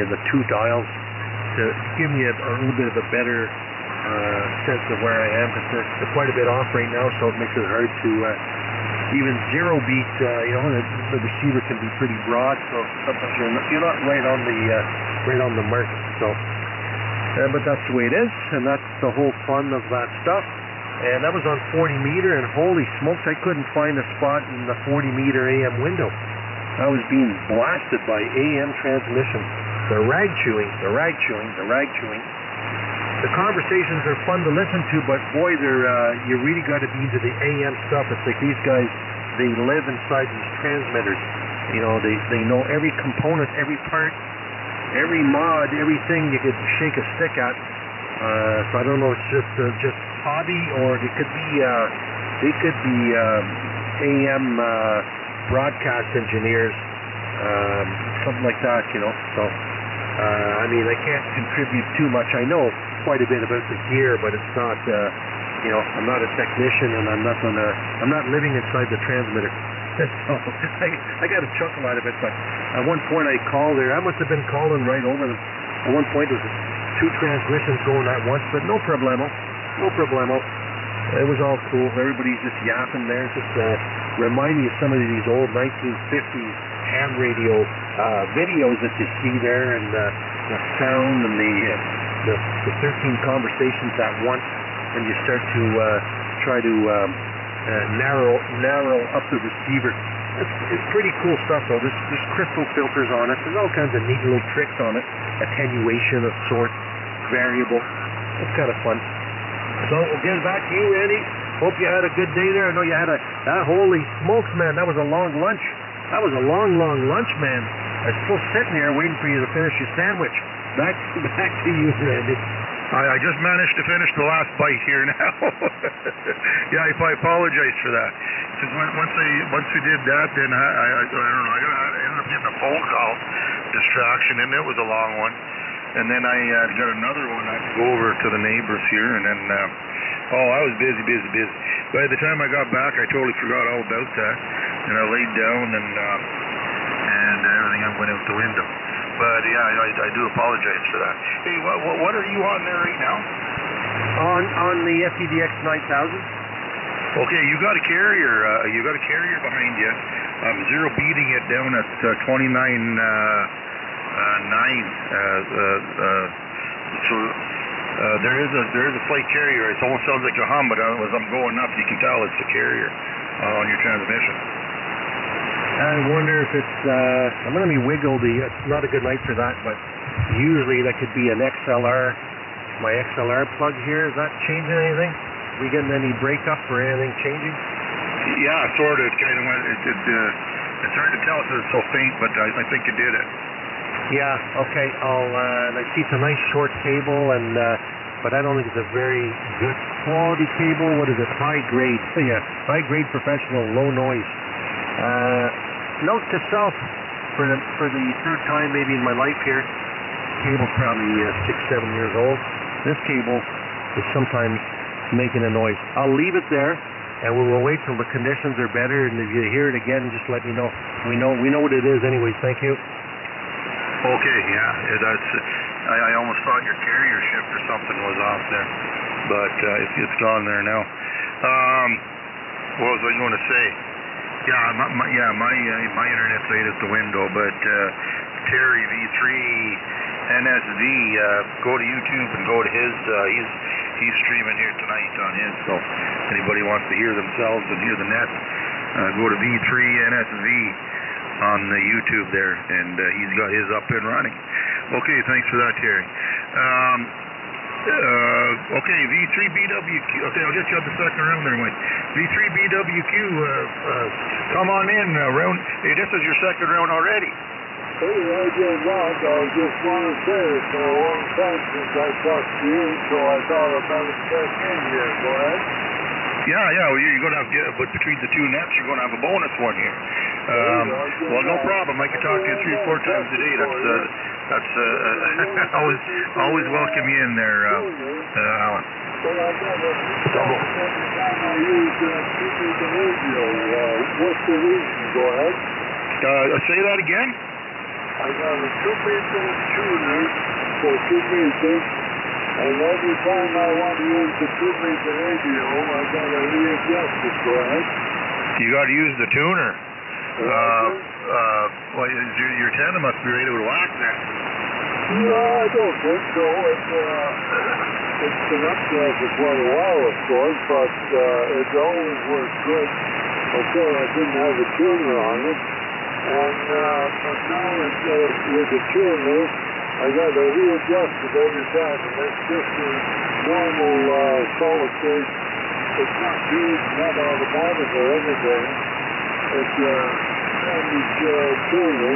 the two dials to give me a little bit of a better sense of where I am, because they're quite a bit off right now, so it makes it hard to even zero beat. The receiver can be pretty broad, so sometimes you're not right on the mark. So, but that's the way it is, and that's the whole fun of that stuff. And that was on 40 meter, and holy smokes, I couldn't find a spot in the 40 meter AM window. I was being blasted by AM transmission. The rag chewing. The conversations are fun to listen to, but boy, you really got to be into the AM stuff. It's like these guys, they live inside these transmitters. They know every component, every part, every mod, everything you could shake a stick at. So I don't know, it's just hobby, or they could be AM broadcast engineers, something like that. So I mean, I can't contribute too much. I know quite a bit about the gear, but it's not, I'm not a technician, and I'm not living inside the transmitter. So I got a chuckle out of it, but at one point I called there. I must have been calling right over them. At one point there was 2 transmissions going at once, but no problemo. It was all cool. Everybody's just yapping there, just remind me of some of these old 1950s ham radio videos that you see there, and the sound and the 13 conversations at once, and you start to try to narrow up the receiver. It's pretty cool stuff, though. There's crystal filters on it. There's all kinds of neat little tricks on it. Attenuation of sorts, variable. It's kind of fun. So we'll get it back to you, Randy. Hope you had a good day there. I know you had holy smokes, man. That was a long lunch. That was a long lunch, man. I was still sitting here waiting for you to finish your sandwich. Back to you, Randy. I just managed to finish the last bite here now. Yeah, I apologize for that. Because once we did that, then I don't know. I ended up getting a phone call distraction, and it was a long one. And then I got another one. I had to go over to the neighbors here, and then I was busy. By the time I got back, I totally forgot all about that, and I laid down, and everything went out the window. But yeah, I do apologize for that. Hey, what are you on there right now? On the FTDX 9000. Okay, you got a carrier. Behind you. Zero beating it down at 29.9. So there is a slight carrier. It almost sounds like a hum, but as I'm going up, you can tell it's a carrier on your transmission. I wonder if it's, I'm going to be wiggled. It's not a good night for that, but usually that could be an XLR, my XLR plug here. Is that changing anything? We getting any breakup or anything changing? Yeah, sort of. It kind of went, it's hard to tell because it's so faint, but I think it did it. Yeah, okay. I see it's a nice short cable, and but I don't think it's a very good quality cable. What is it? High grade. Yeah, high grade professional, low noise. Note to self, for the third time maybe in my life here, cable's probably 6-7 years old. This cable is sometimes making a noise. I'll leave it there, and we will wait till the conditions are better, and if you hear it again, just let me know. We know what it is anyways. Thank you. Okay, yeah, I almost thought your carrier shift or something was off there, but it's gone there now. What was I going to say? Yeah, my internet's right at the window, but Terry V3 NSV, go to YouTube and go to his. He's streaming here tonight on his. So anybody wants to hear themselves and hear the net, go to V3 NSV on the YouTube there, and he's got his up and running. Okay, thanks for that, Terry. Okay, V3BWQ. Okay, I'll get you on the second round there, Mike. V3BWQ, come on in. Hey, this is your second round already. Hey, I did not. I just want to say it's a long time since I talked to you, so I thought I'd better check in here. Go ahead. Yeah. Well, you're going to have, but between the two nets, you're going to have a bonus one here. Well, no problem. I can talk to you 3 or 4 times a day. That's always welcome you in there, Alan. Double. What's the reason? Go ahead. Say that again. I got a 2-meter tuner for 2 meters, and every time I want to use the 2-meter radio, I got to readjust it, correct? You got to use the tuner. Well, your antenna must be able to whack that. No, I don't think so. It's been up there for quite a while, of course, but it's always worked good. Okay, I didn't have a tuner on it, and but now with the tuner, I got to readjust it every time, and that's just a normal solid state. It's not huge, not automatic or anything. It's a standard tuner.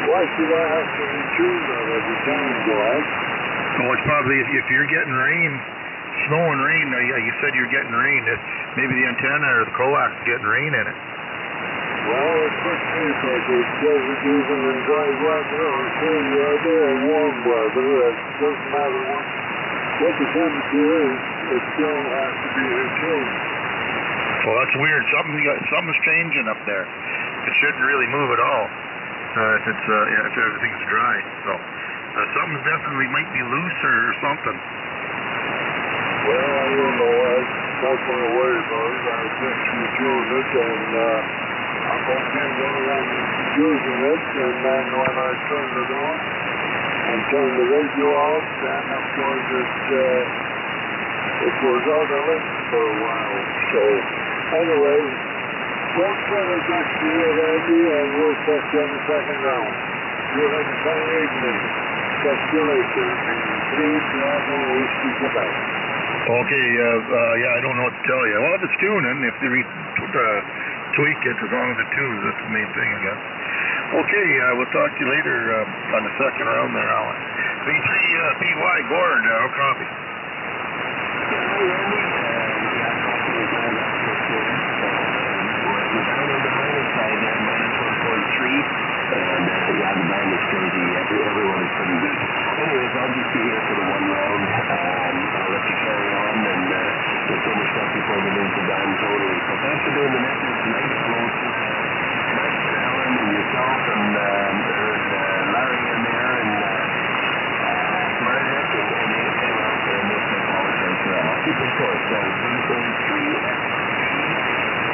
Why should I have to retune that every time, Jack? Well, it's probably if you're getting rain, snow and rain. You said you're getting rain. Maybe the antenna or the coax is getting rain in it. Well, it could be, but it doesn't even in dry weather or cold weather or warm weather. It doesn't matter what the temperature is. It still has to be retuned. Well, that's weird. Something's changing up there. It shouldn't really move at all. If everything's dry. So something definitely might be loose or something. Well, I don't know. I'm not going to worry about it. I just retune it, and I'm okay when I'm using it. And then when I turn it on and turn the radio off, then of course it goes out of link for a while. So anyway, don't finish next year, Andy, and we'll catch you in the second round. You have a fine evening. Catch you later. Please, Bravo, Whiskey, Quebec. Okay, yeah, I don't know what to tell you. Well, if it's tuning, if they tweak it, as long as it tunes, that's the main thing, I guess. Okay, we'll talk to you later on the second round there, Alan. V3PY, Gord, I'll copy. And yeah, the band is crazy. Everyone is pretty good. Anyways, I'll just be here for the one round. I'll let you carry on and get finished up before we lose the band totally. So thanks for doing the network tonight. Hello to Mike and Alan and yourself and there's Larry in there and Meredith and anyone else there. I apologize for that. I'll keep it short. So 3.3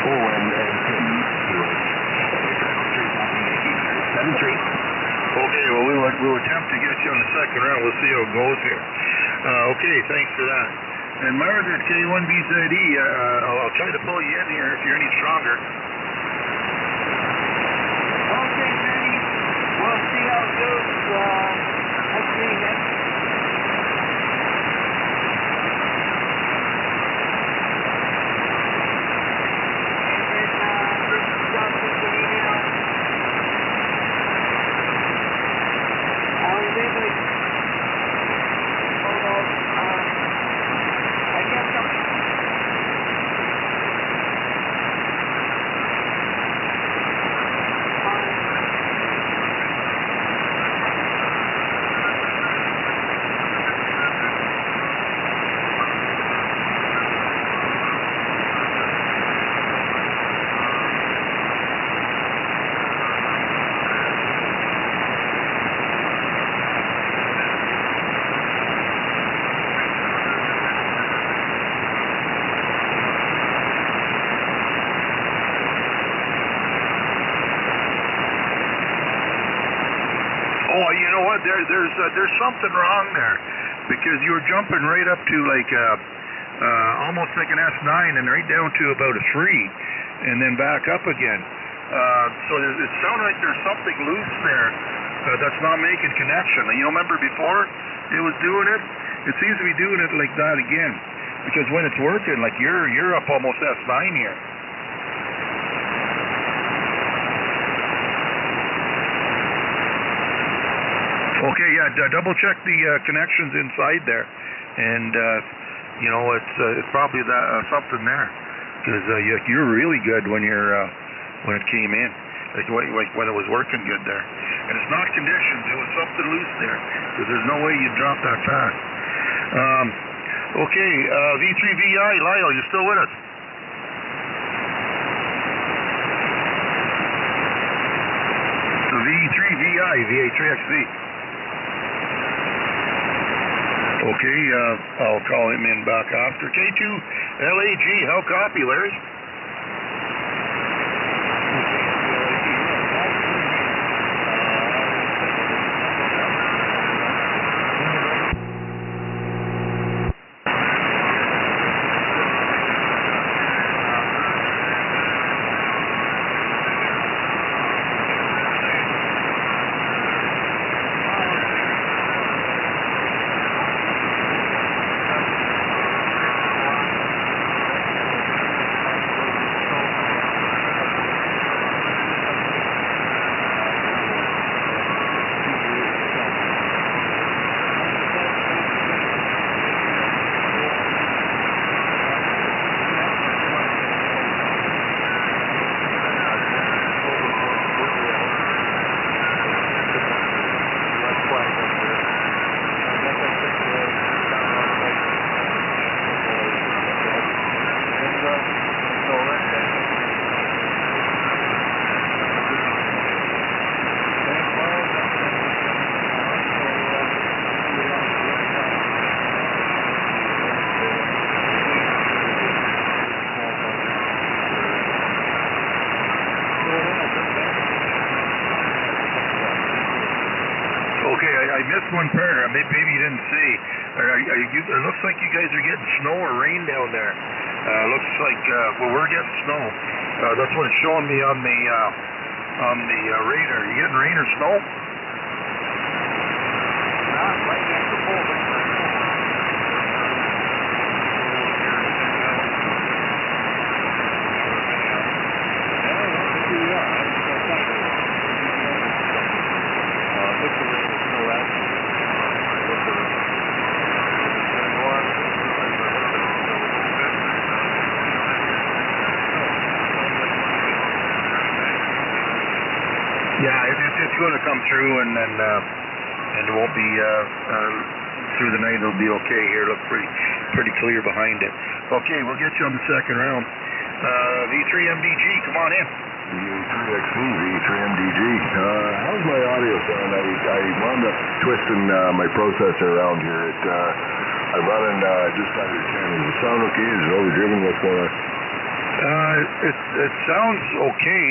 and Tim. Okay, well, we'll attempt to get you on the second round. We'll see how it goes here. Okay, thanks for that. And Margaret, K1BZE, I'll try to pull you in here if you're any stronger. Okay, Benny. We'll see how it goes. I see it. Oh, you know what? There's something wrong there, because you were jumping right up to like almost like an S9 and right down to about a 3, and then back up again. So it sounds like there's something loose there that's not making connection. You remember before it was doing it? It seems to be doing it like that again, because when it's working, like you're up almost S9 here. Okay, yeah, double check the connections inside there, and you know it's probably that something there, because you're really good when when it came in, like when it was working good there, and it's not conditions. It was something loose there, because there's no way you'd drop that fast. Okay, V3VI, Lyle, you still with us? So V3VI, VA3XV. Okay, I'll call him in back after. K2LAG, how copy, Larry? Okay, I missed one part. Maybe you didn't see. It looks like you guys are getting snow or rain down there. Looks like well, we're getting snow. That's what it's showing me on the radar. You getting rain or snow? Right next to full. Yeah, it's going to come through, and then and it won't be through the night. It'll be okay here. Look pretty clear behind it. Okay, we'll get you on the second round. V3MDG, come on in. V3XV, V3MDG. How's my audio sound? I wound up twisting my processor around here. I'm running just under 10. Does it sound okay? Is it overdriven? What's going on? It sounds okay.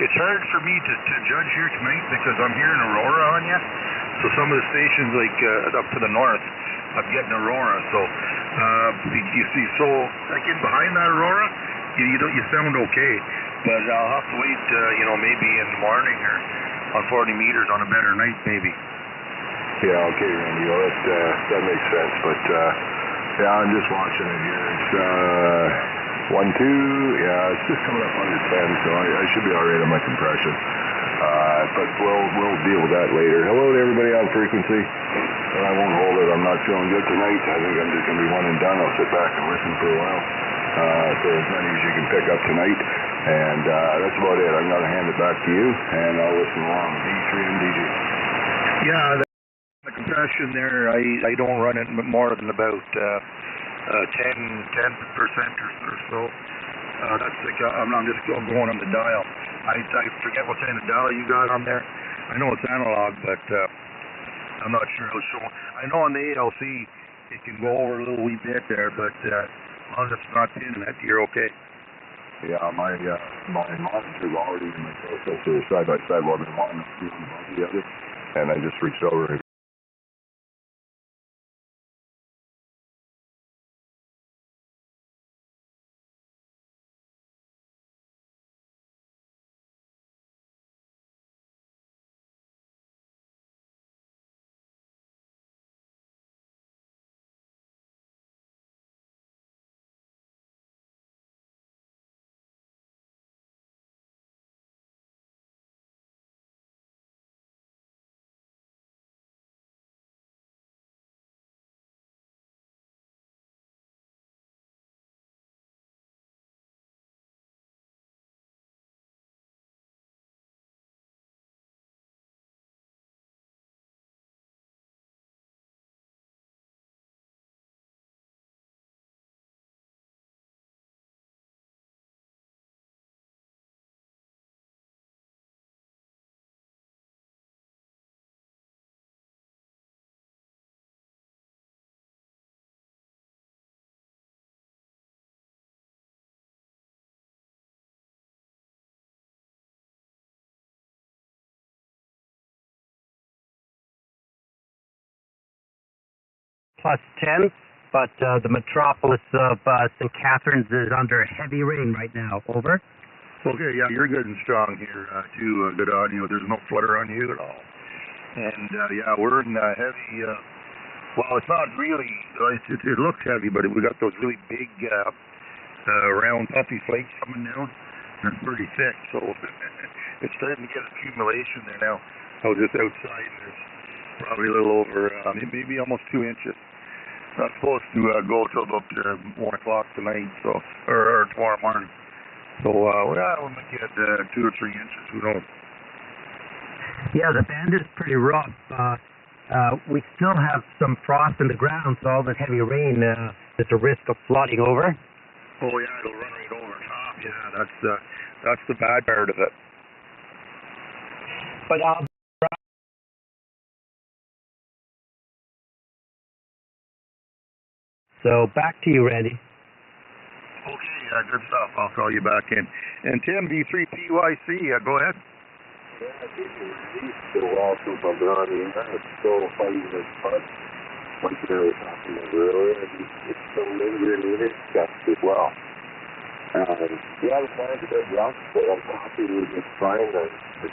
It's hard for me to judge here tonight because I'm here in Aurora on you. So some of the stations like up to the north, I'm getting Aurora. So you see, so like in behind that Aurora, you sound okay. But I'll have to wait, maybe in the morning or on 40 meters on a better night, maybe. Yeah, okay, Randy. Well, that makes sense. But yeah, I'm just watching it here. It's 1, 2, yeah, it's just coming up under 10, so I should be all right on my compression. But we'll deal with that later. Hello to everybody on frequency. I won't hold it. I'm not feeling good tonight. I think I'm just going to be one and done. I'll sit back and listen for a while. So as many as you can pick up tonight. And that's about it. I'm going to hand it back to you, and I'll listen along. V3MDG. Yeah, the compression there, I don't run it more than about 10% or so. That's like I'm just going on the dial. I forget what kind of dial you got on there. I know it's analog, but I'm not sure how it's showing. I know on the ALC it can go over a little wee bit there, but I'll just not in that. You're okay. Yeah, my monitor's already in my processor side by side while they're on the other, and I just reached over. +10, but the metropolis of St. Catharines is under heavy rain right now. Over. Okay, yeah, you're good and strong here, too. Good on you. There's no flutter on you at all. And, yeah, we're in heavy, well, it's not really, it looks heavy, but we got those really big, round puffy flakes coming down. They're pretty thick, so it's starting to get accumulation there now. I was just outside, and there's probably a little over, maybe almost 2 inches. Not supposed to go till about 1 o'clock tonight, so, or tomorrow morning. So, yeah, we'll make it 2 or 3 inches, who knows. Yeah, the band is pretty rough. We still have some frost in the ground, so all that heavy rain, there's a risk of flooding. Over. Oh, yeah, it'll run right over top. Yeah, that's the bad part of it. But, so, back to you, Randy. Okay, good stuff. I'll call you back in. And Tim, V3PYC, go ahead. Yeah, I think he's still awesome from around the United. Still fighting this part. Like I was talking about earlier, it's still lingering in his chest as well. Yeah, the plant's a bit rough, but I'm happy with this fine. The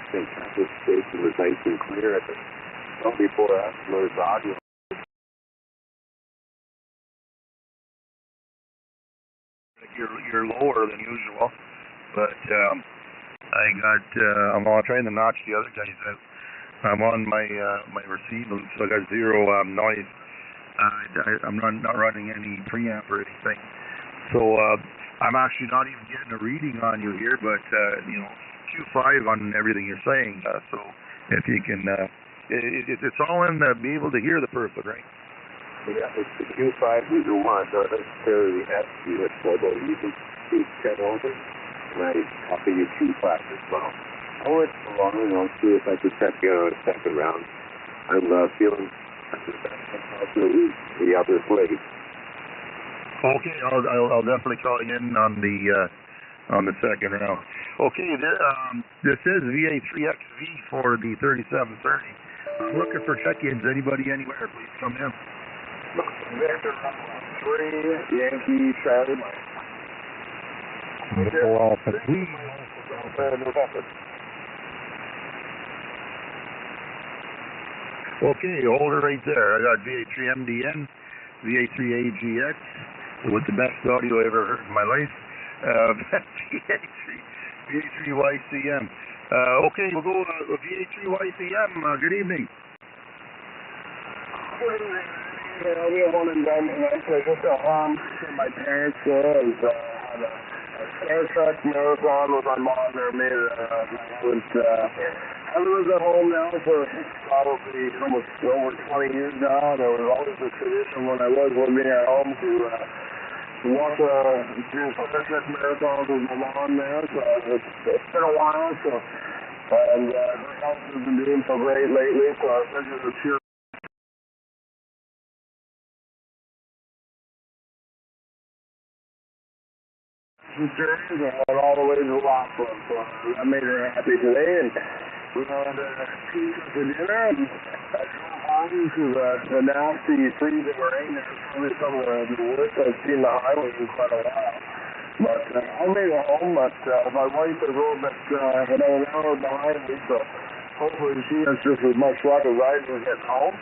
St. Catharines station was nice and clear at the before afternoon's audio. You're lower than usual, but I'm trying to notch the other guys out. I'm on my receive loop, so I got zero noise. I'm not running any preamp or anything, so I'm actually not even getting a reading on you here, but Q5 on everything you're saying. So if you can, it's all in be able to hear the person, right? Yeah, it's the Q5 we do want, not necessarily the SDRPlay RSP1B. You can speak 10 over, and I copy your Q5 as well. I'll let you along, and I'll see if I can check you on a second round. I'm feeling the other plate. Okay, I'll definitely call you in on the second round. Okay, this is VA3XV for the 3730. I'm looking for check-ins. Anybody anywhere, please come in. Victor 3, Yankee, Charlie. Okay, hold it right there. I got VA3MDN, VA3AGX, with the best audio I ever heard in my life. VA3YCM. Okay, we'll go VA3YCM. Good evening. I'll be home and done tonight. I just got home from my parents there and had a Star Trek marathon with my mom there. I was at home now for probably almost over 20 years now. There was always a tradition when I was living at home to walk do Star Trek marathons with my mom there. So it's been a while. So and her health has been doing so great lately. So I figured it's here. Journeys and went all the way to Laughlin, so I made her happy today, and we had pizza for dinner, and I drove home to the nasty freezing rain. It was probably some of the worst I've seen the highway in quite a while. But I made it home, but my wife is a little bit about an hour behind me, so hopefully she has just as much luck as I do getting home.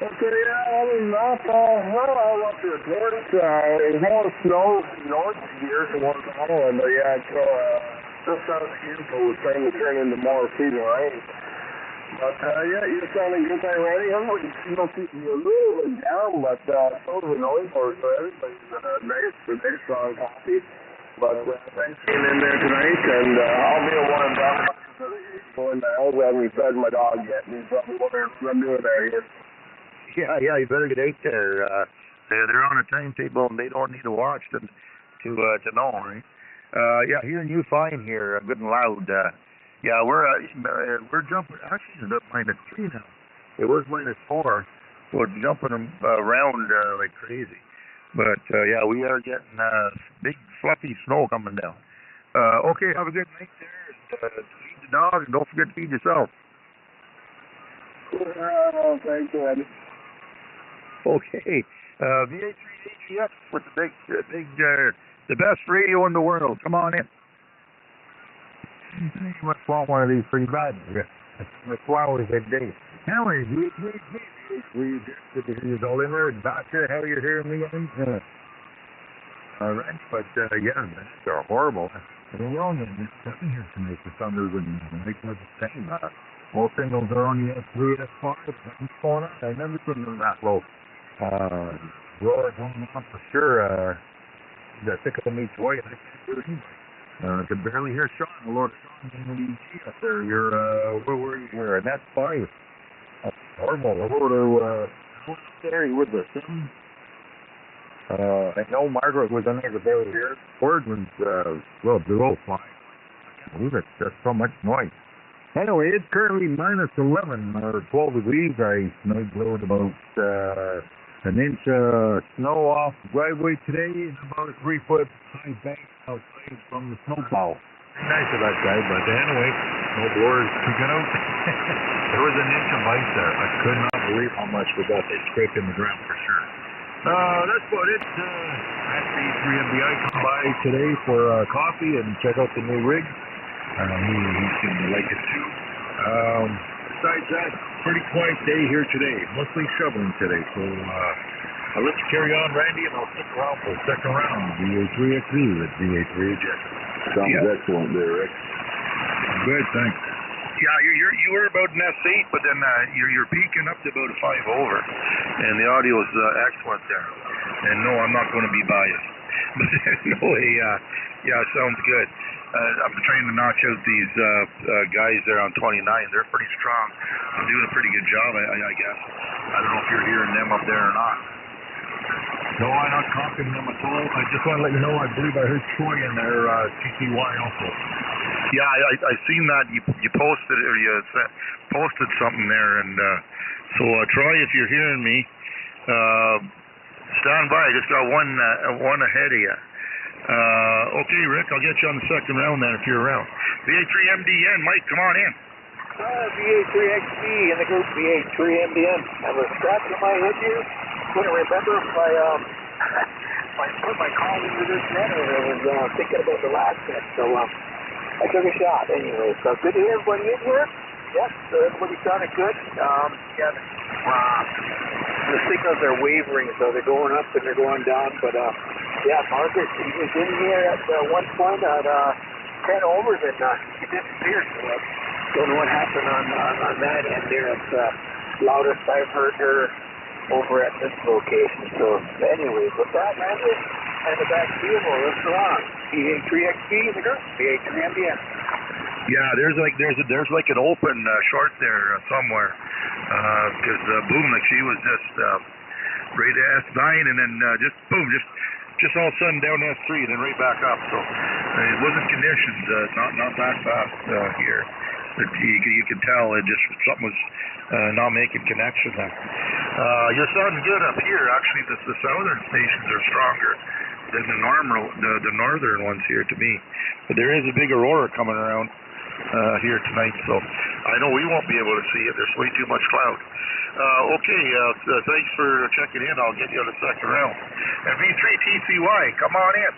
Okay, yeah, other than that, I want to report it. There's more snow north here towards Holland, but yeah, so just out of the info was starting to turn into more freezing rain. But yeah, you're sounding good there, Randy. Everybody seems to be a little bit down, but so the noise for so everybody's nice for their strong coffee. But thanks for being in there tonight, and I'll be a one and done. I haven't fed my dog yet, and he's probably wondering what I'm doing there here. Yeah, you better get out there. They're on a timetable, and they don't need to watch them to know, right? Yeah, hearing you fine here, good and loud. Yeah, we're jumping. Actually, it's up -3 now. It was -4. So it's jumping around like crazy. But yeah, we are getting big fluffy snow coming down. Okay, have a good night there. Feed the dog, and don't forget to feed yourself. Thanks, Randy. Okay. VA3HEX with the the best radio in the world. Come on in. You must want one of these pretty bad. The flowers a day. Anyways, we good to hear you all in there. Doctor, how you hearing me? All right, but yeah, they're horrible. They're wrong in here tonight for some reason. Make no sense. All signals are on the S3, S5. What's going on? I never seen them that low. Roar going on for sure. The thick of the meat joy. I can't do it anyway. I could barely hear Sean. The Lord Sean in the EG up there. You're, where were you? Where? And that's 5. That's horrible. Hello to, there, you with the son? I know Margaret was in there the barely here. Word was, well, below 5. I can't believe it. There's so much noise. Anyway, it's currently minus 11 or 12 degrees. I snowed about an inch of snow off the driveway today and about a 3-foot high bank outside from the snowplow. Nice of that guy, but anyway, no blowers took it out. There was an inch of ice there. I could not believe how much we got. They scraped in the ground for sure. That's about it. At the 3MBI come by today for coffee and check out the new rig. He seemed to like it too. Besides that, pretty quiet day here today. Mostly shoveling today. So I'll let you carry on, Randy, and I'll stick around for the second round. VA3XV with VA3HX. Sounds excellent there, Rick. Good, thanks. Yeah, you were about an S8, but then you're peaking up to about a 5 over, and the audio is excellent there. And no, I'm not going to be biased. But anyway, yeah, sounds good. I'm trying to notch out these guys there on 29. They're pretty strong. I'm doing a pretty good job, I guess. I don't know if you're hearing them up there or not. No, I'm not copying them at all. I just want to let you know, I believe I heard Troy in there, TTY also. Yeah, I seen that. You posted it, or you posted something there. And so, Troy, if you're hearing me, stand by. I just got one ahead of you. Okay, Rick, I'll get you on the second round then if you're around. VA3MDN, Mike, come on in. VA3XB in the group VA3MDN. I have a scratch in my head here. Couldn't remember if I put my call into this net or I was thinking about the last net. So I took a shot anyway. So good to hear everybody in here. Yes, everybody sounded good. Yeah, the signals are wavering, so they're going up and they're going down. But yeah, Margaret, she was in here at one point at 10 over, and she disappeared. So I don't know what happened on that end there. It's loudest I've heard her over at this location. So anyways, with that, Randy, and the back field, let's go on. VA3XB in the group, VA3MDN. Yeah, there's like an open short there somewhere, because boom, like she was just right at S9 and then just boom, just all of a sudden down to S3 and then right back up. So it wasn't conditioned, not that fast here. You could tell it just something was not making connection there. You're sounding good up here. Actually, the southern stations are stronger than the northern ones here to me. But there is a big aurora coming around here tonight, so I know we won't be able to see it. There's way too much cloud. Okay, thanks for checking in. I'll get you on the second round. And V3TCY, come on in.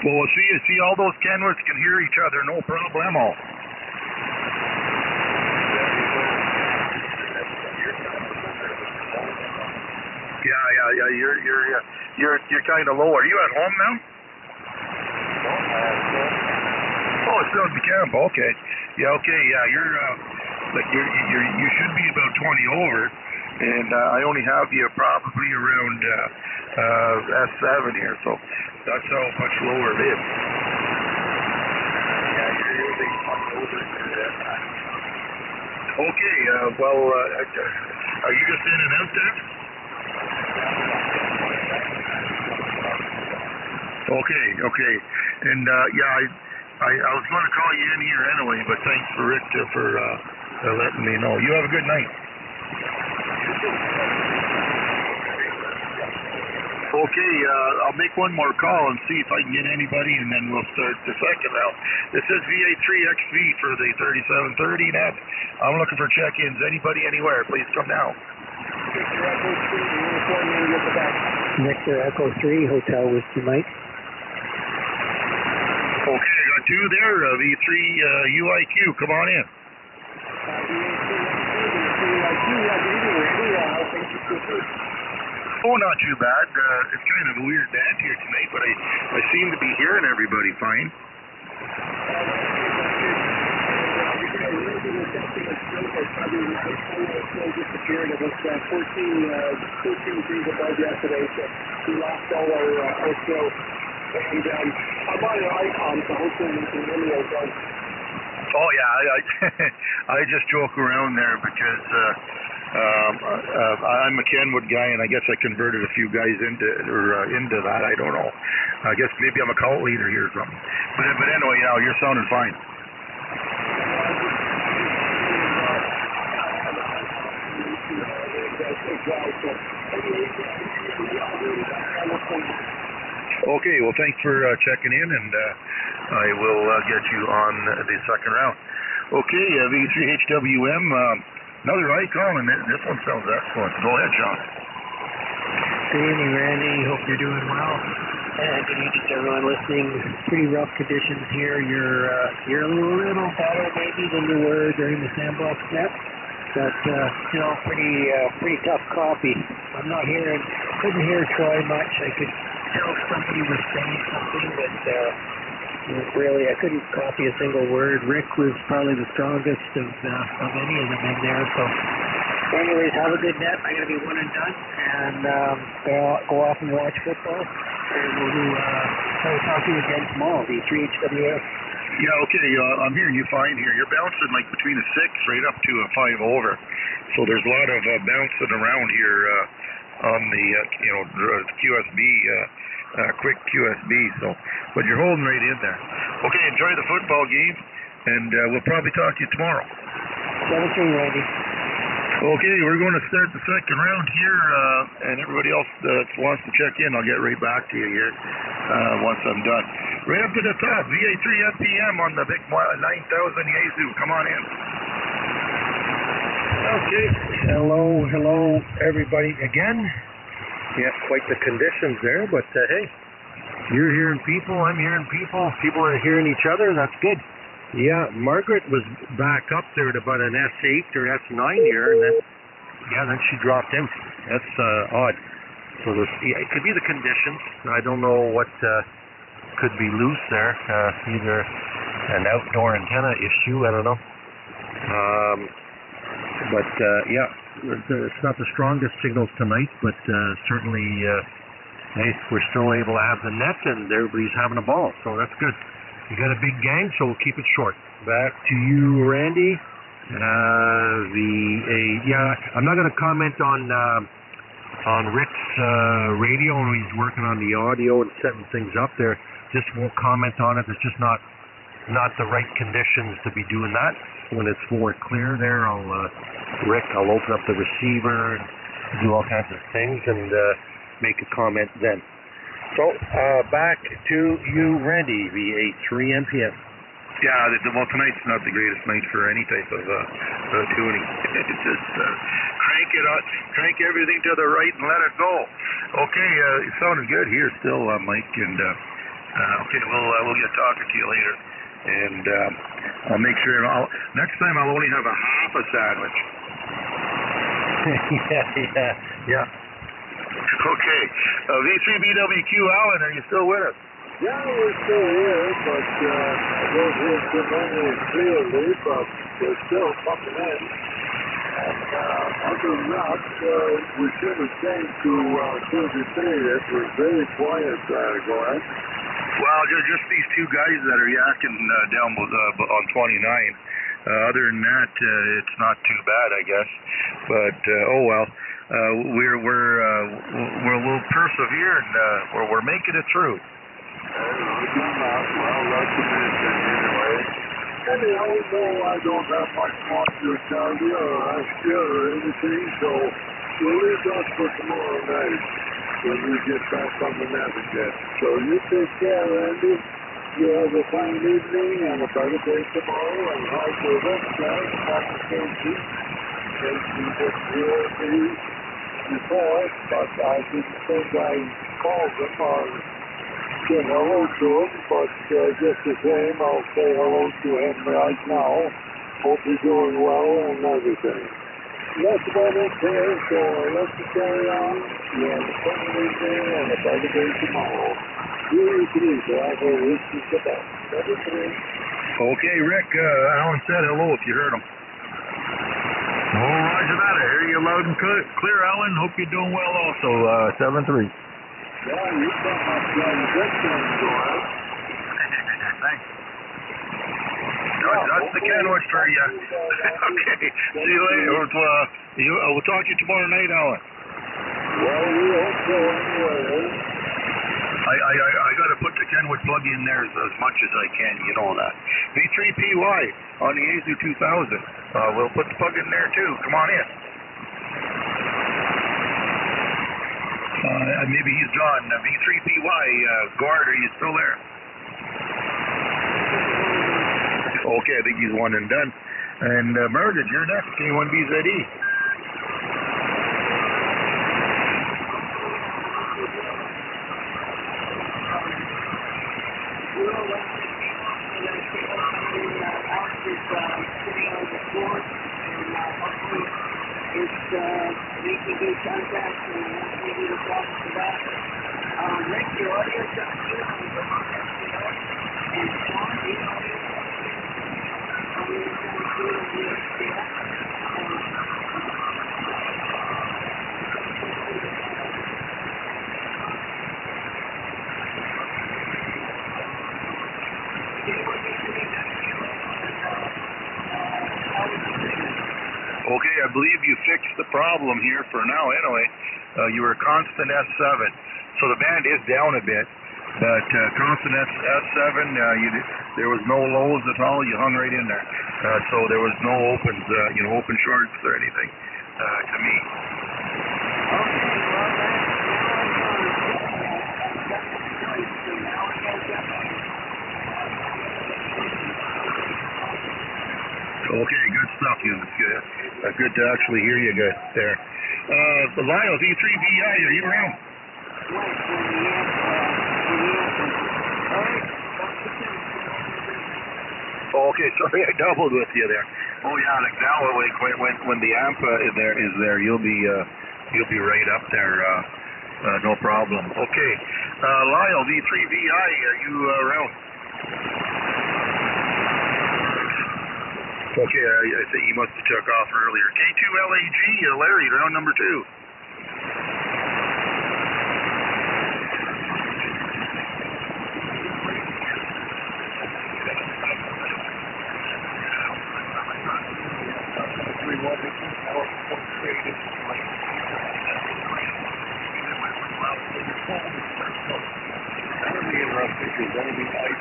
Well, see, all those Kenworths can hear each other, no problemo. Yeah. You're kind of low. Are you at home now? Oh, it's still at the camp. Okay. Yeah. Okay. Yeah. You should be about 20 over, and I only have you probably around S7 here, so that's how much lower it is. Yeah, you're usually 20 over. Okay, are you just in and out there? Okay. And I was going to call you in here anyway, but thanks for Rick for letting me know. You have a good night. Okay, I'll make one more call and see if I can get anybody, and then we'll start the second round. This is VA3XV for the 3730 net. I'm looking for check-ins. Anybody, anywhere, please come now. Victor Echo 3, Hotel Whiskey Mike. Okay, I got two there, V3 UIQ, come on in. Oh, not too bad. It's kind of a weird band here tonight, but I seem to be hearing everybody fine. Disappeared. It was 14 degrees above yesterday, so we lost all our snow. And I'm on your icon, so hopefully you can hear me okay. Oh yeah, I just joke around there because I'm a Kenwood guy, and I guess I converted a few guys into that. I don't know. I guess maybe I'm a cult leader here or something. But anyway, you're sounding fine. Okay, well, thanks for checking in, and I will get you on the second round. Okay, V3HWM, another icon, and this one sounds excellent. Go ahead, Sean. Good evening, Randy. Hope you're doing well. And good evening to everyone listening. Pretty rough conditions here. You're a little better maybe than you were during the sandbox net, but still pretty tough copy. Couldn't hear Troy much. I could tell somebody was saying something, but really I couldn't copy a single word. Rick was probably the strongest of any of them in there. So anyways, have a good net. I'm going to be one and done, and go off and watch football, and we'll talk to you again tomorrow, the 3HWF. Yeah, okay, I'm hearing you fine here. You're bouncing like between a 6 right up to a 5 over. So there's a lot of bouncing around here on the QSB, quick QSB. So, but you're holding right in there. Okay, enjoy the football game, and we'll probably talk to you tomorrow. 7-3, Randy. Okay, we're going to start the second round here, and everybody else that wants to check in, I'll get right back to you here once I'm done. Right up to the top, VA3 FPM on the big 9,000 Yaesu. Come on in. Okay, hello, everybody again. Yeah, quite the conditions there, but hey, you're hearing people, I'm hearing people, people are hearing each other, that's good. Yeah, Margaret was back up there at about an S8 or S9 here, and then she dropped out. That's odd. So it could be the conditions. I don't know what could be loose there. Either an outdoor antenna issue, I don't know. But it's not the strongest signals tonight, but certainly, hey, we're still able to have the net, and everybody's having a ball, so that's good. We got a big gang, so we'll keep it short. Back to you, Randy. I'm not going to comment on Rick's radio when he's working on the audio and setting things up there. Just won't comment on it. It's just not the right conditions to be doing that. When it's more clear there, I'll open up the receiver and do all kinds of things and make a comment then. So, back to you, Randy, VA3 MPS. Yeah, well, tonight's not the greatest night for any type of tuning. It's just crank everything to the right and let it go. Okay, it sounded good here still, Mike, and okay, we'll get talking to you later, and I'll make sure. Next time I'll only have a half a sandwich. Yeah. Okay, V3BWQ, Alan, are you still with us? Yeah, we're still here, but I don't hear too many clearly, but we're still pumping in. And other than that, we should have changed to Tuesday City. It was very quiet, Glenn. Well, just these two guys that are yakking down on 29. Other than that, it's not too bad, I guess. But oh well, we'll persevere, and we're making it through. Anyhow, no, I don't have much more to tell you or ask you or anything, so we'll leave that for tomorrow night when we get back on the Navigator. So you take care, Andy. You have a fine evening and a better day tomorrow, and how's your rest guys? Conversation. We get here before, but I didn't think I called them or said hello to him, but just the same, I'll say hello to him right now. Hope he's doing well and everything. That's about it here, so let's carry on. You have a fine evening and a better day tomorrow. You too, so I will wish you the best. Okay, Rick, Alan said hello if you heard him. Oh, roger that. I hear you loud and clear, Alan. Hope you're doing well also, 7-3. Yeah, you come up there and get them, Joel. Thanks. That's the Kenwood for you. Okay, see you later. We'll talk to you tomorrow night, Alan. Well, we hope so anyway. I got to put the Kenwood plug in there as much as I can, you know that. V3PY on the AZU 2000. We'll put the plug in there too. Come on in. Maybe he's gone. V3PY, Gord, are you still there? Okay, I think he's one and done. And Meredith, you're next. K1BZE. Making good contacts and maybe the problem for that. Rick, your audio sounds good on the and Sean, your audio sounds good on the SDR. Okay, I believe you fixed the problem here for now anyway. You were constant S7. So the band is down a bit, but constant S7, there was no lows at all. You hung right in there. So there was no opens, open shorts or anything to me. Okay, good stuff. Good to actually hear you good there. Lyle, V3VI, are you around? Okay, sorry, I doubled with you there. Oh yeah, like now, when the amp is there, you'll be right up there. No problem. Okay, Lyle, V3VI, are you around? Okay, I think he must have took off earlier. K2LAG, Larry, round number 2. That'll be interesting because that'll be nice.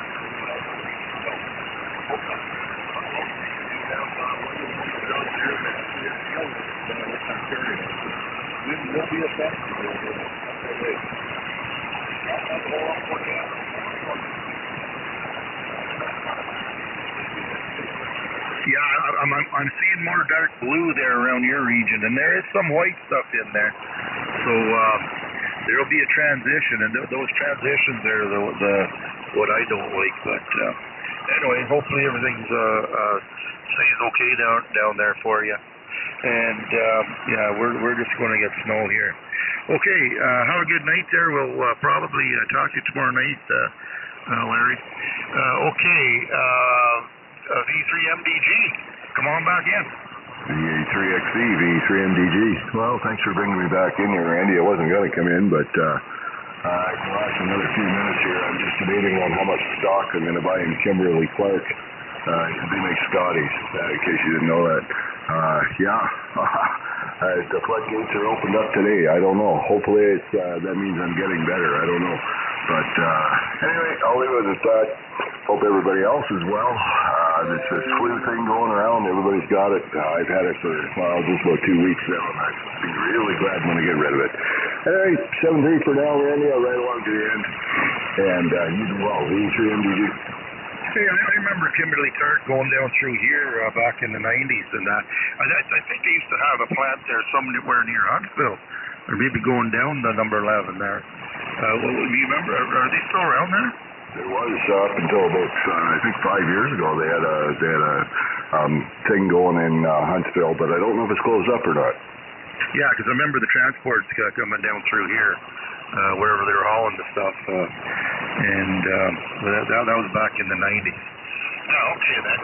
We'll be affected. Yeah, I'm seeing more dark blue there around your region, and there is some white stuff in there. So there'll be a transition, and those transitions are what I don't like. But anyway, hopefully everything's stays okay down there for you. And yeah, we're just going to get snow here. Okay, have a good night there. We'll probably talk to you tomorrow night, Larry. Okay, V3MDG, come on back in. VA3XE, V3MDG. Well, thanks for bringing me back in here, Randy. I wasn't going to come in, but I can last another few minutes here. I'm just debating on how much stock I'm going to buy in Kimberly-Clark. They make Scotties, in case you didn't know that. The floodgates are opened up today. I don't know. Hopefully that means I'm getting better. I don't know. But anyway, I'll leave it at that. Hope everybody else is well. This flu thing going around, everybody's got it. I've had it for, just about 2 weeks now, and I've been really glad when I get rid of it. Anyway, 7-3 for now, Randy. I'll ride along to the end. And you do well. V3MDG. Hey, I remember Kimberly Tart going down through here back in the 90s, and I think they used to have a plant there somewhere near Huntsville, or maybe going down the number 11 there. Do you remember? Are they still around there? There was up until about I think 5 years ago. They had a thing going in Huntsville, but I don't know if it's closed up or not. Yeah, because I remember the transports coming down through here, wherever they were hauling the stuff, and that was back in the 90s. Yeah, okay then.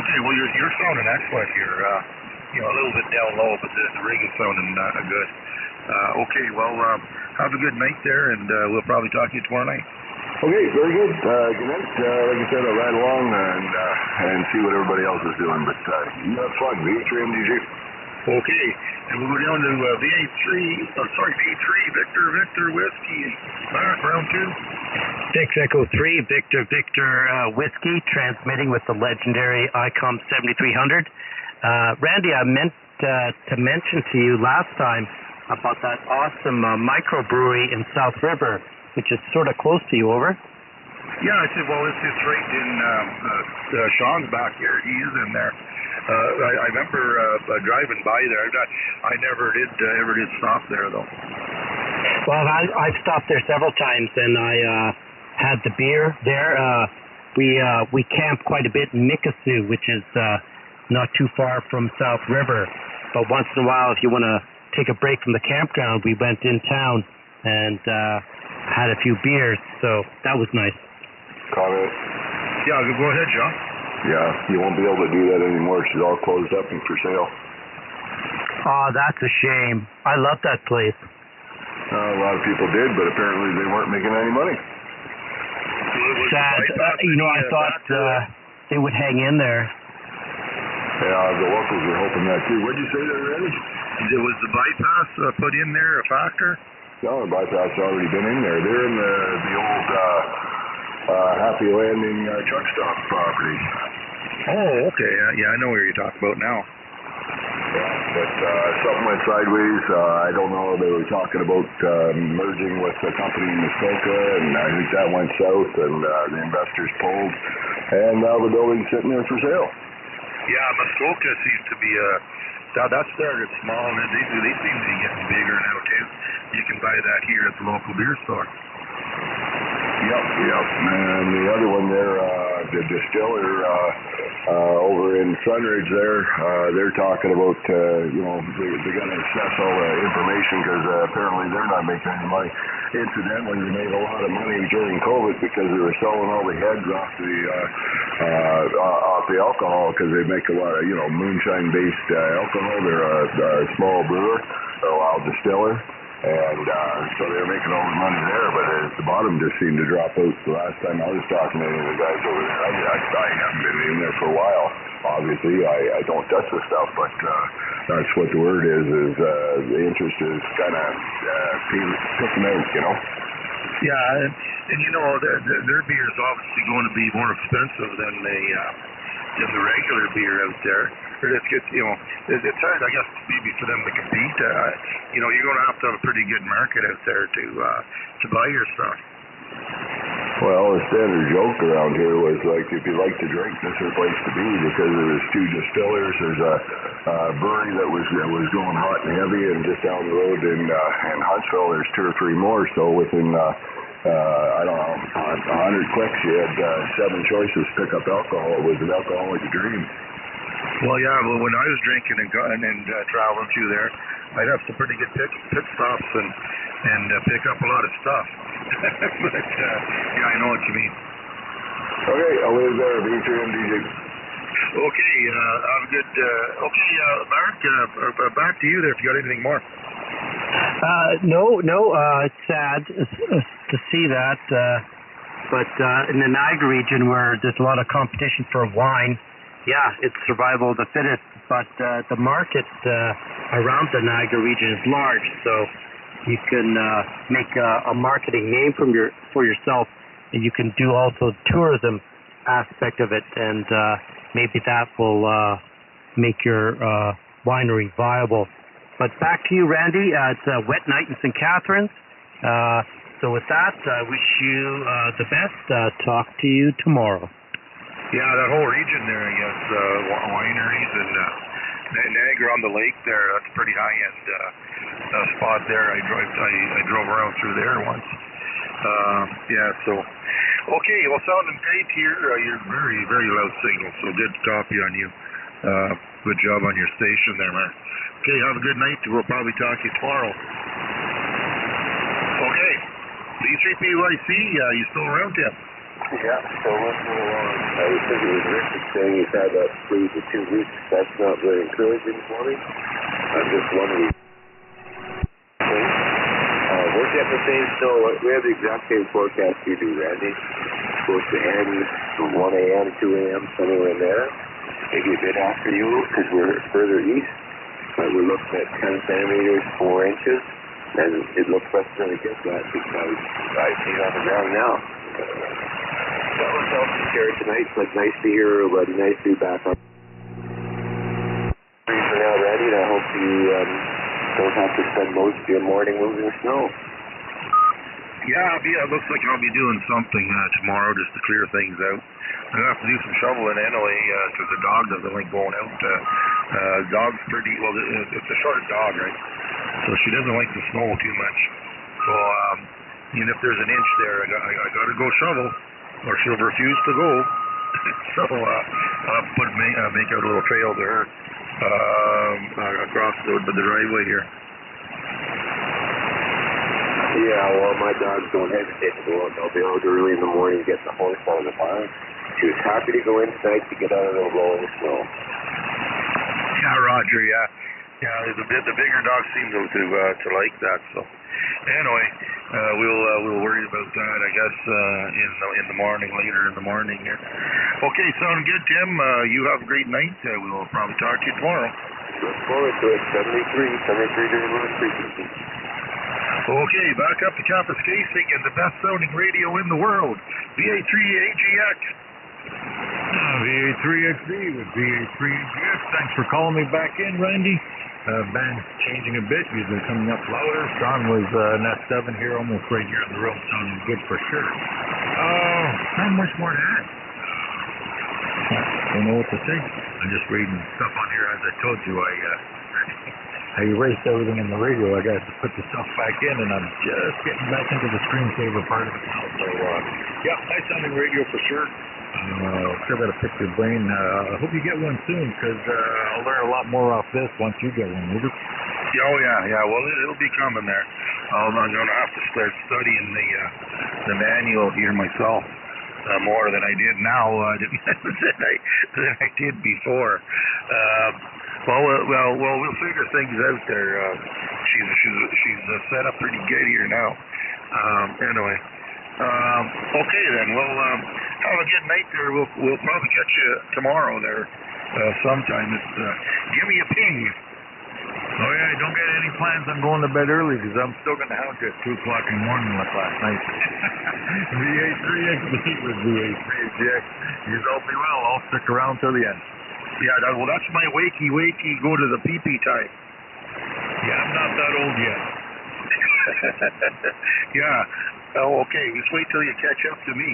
Okay, well you're sounding excellent here. A little bit down low, but the rig is sounding good. Okay, well have a good night there, and we'll probably talk to you tomorrow night. Okay, very good. Good night. Like I said, I'll ride along and see what everybody else is doing. But you have fun. V3MDG. Okay, and we'll go down to V3 Victor Whiskey, round 2. 6 Echo 3 Victor Whiskey, transmitting with the legendary ICOM 7300. Randy, I meant to mention to you last time about that awesome microbrewery in South River, which is sort of close to you, over? Yeah, I said, well, it's right in Sean's backyard. He is in there. I remember driving by there. I never ever did stop there, though. Well, I've stopped there several times, and I had the beer there. We camped quite a bit in Mikisew, which is not too far from South River. But once in a while, if you want to take a break from the campground, we went in town and had a few beers, so that was nice. Comment? Yeah, go ahead, John. Yeah, you won't be able to do that anymore. She's all closed up and for sale. Oh, that's a shame. I love that place. A lot of people did, but apparently they weren't making any money. Sad. I thought they would hang in there. Yeah, the locals were hoping that too. What did you say there, Randy? Was the bypass put in there a factor? No, the bypass has already been in there. They're in the old Happy Landing truck stop property. Oh, okay. Yeah, I know what you're talking about now. Yeah, but something went sideways. I don't know. They were talking about merging with a company in Muskoka, and I think that went south, and the investors pulled, and now the building's sitting there for sale. Yeah, Muskoka seems to be that started small, and they seem to be getting bigger now too. You can buy that here at the local beer store. Yep. And the other one there, the distiller over in Sunridge there, they're talking about, they're going to assess all the information because apparently they're not making any money. Incidentally, they made a lot of money during COVID because they were selling all the heads off the alcohol because they make a lot of, moonshine-based alcohol. They're a small brewer, a wild distiller. And so they were making all the money there, but the bottom just seemed to drop out. The last time I was talking to any of the guys over there, I haven't been in there for a while. Obviously, I don't touch the stuff, but that's what the word is the interest is kind of picking out, Yeah, and their beer is obviously going to be more expensive than the regular beer out there. It's hard, I guess, maybe for them to compete. You're going to have a pretty good market out there to buy your stuff. Well, the standard joke around here was like, if you like to drink, this is the place to be because there's 2 distillers. There's a brewery that was going hot and heavy, and just down the road in Huntsville, there's 2 or 3 more. So within 100 clicks, you had 7 choices to pick up alcohol. It was an alcoholic dream. Well, yeah. Well, when I was drinking and traveling through there, I'd have some pretty good pit stops and pick up a lot of stuff. But yeah, I know what you mean. Okay, I'll leave it there. V3MDG. Okay, have a good. Mark, back to you there. If you got anything more. No. It's sad to see that. But in the Niagara region, where there's a lot of competition for wine, yeah, it's survival of the fittest. But the market around the Niagara region is large, so you can make a marketing name for yourself, and you can do also tourism aspect of it, and maybe that will make your winery viable. But back to you, Randy. It's a wet night in St. Catharines. So with that, I wish you the best. Talk to you tomorrow. Yeah, that whole region there, I guess, wineries and Niagara on the lake there, that's a pretty high-end spot there. I drove around through there once. Yeah, so, okay, well, sounding great here. You're very, very loud signal, so good copy on you. Good job on your station there, man. Okay, have a good night. We'll probably talk to you tomorrow. Okay, D3PYC, you still around, Tim? Yeah, so listening along. I was thinking with Richard saying he's had that flu for 2 weeks. That's not very encouraging for me. I'm just wondering. We're getting the same snow. We have the exact same forecast you do, Randy. It's supposed to end from 1 a.m., 2 a.m., somewhere in there. Maybe a bit after you, because we're further east. But we're looking at 10 centimeters, 4 inches. And it looks like we're going to get that because I see it on the ground now. That was all to share tonight, but nice to hear everybody. Nice to be back on. For now, Randy, and I hope you don't have to spend most of your morning moving snow. Yeah, it looks like I'll be doing something tomorrow just to clear things out. I'm going to have to do some shoveling anyway because the dog doesn't like going out. Dog's pretty, well, it's a short dog, right? So she doesn't like the snow too much. So even if there's an inch there, I got to go shovel, or she'll refuse to go. So I'll have to make out a little trail to her across the driveway here. Yeah, well, my dogs don't hesitate to go out. They'll be out early in the morning getting the horse out of the barn. She was happy to go in tonight to get out of the rolling snow. Yeah, Roger, yeah. Yeah, the bigger dogs seem to like that. So anyway, we'll worry about that, I guess, in the morning, later in the morning here. Okay, sound good, Tim. You have a great night. We'll probably talk to you tomorrow. Look forward to it. 73 degrees frequency. Okay, back up to Kapuskasing and the best sounding radio in the world, VA3AGX. VA3XB with VA3AGX. Thanks for calling me back in, Randy. Band's changing a bit, usually coming up louder. Sean was Net 7 here, almost right here in the room, sounding good for sure. Not much more to add. Don't know what to say. I'm just reading stuff on here. As I told you, I erased everything in the radio. I got to put the stuff back in, and I'm just getting back into the screensaver part of it now. So, yeah, nice sounding radio for sure. Still got to pick your brain. I hope you get one soon, because I'll learn a lot more off this once you get one, will you? Oh, yeah. Well, it'll be coming there. I'm going to have to start studying the manual here myself more than I did now than I did before. Well, we'll figure things out there. She's set up pretty good here now. Anyway, okay then. Well, have a good night there. We'll probably catch you tomorrow there sometime. Give me a ping. Oh yeah, don't get any plans on going to bed early because I'm still going to hound you at 2 o'clock in the morning like last night. VA3XB with VA3AGX. You help me well. I'll stick around till the end. Yeah, well, that's my wakey, go to the pee-pee time. Yeah, I'm not that old yet. Yeah. Oh, okay. Just wait till you catch up to me.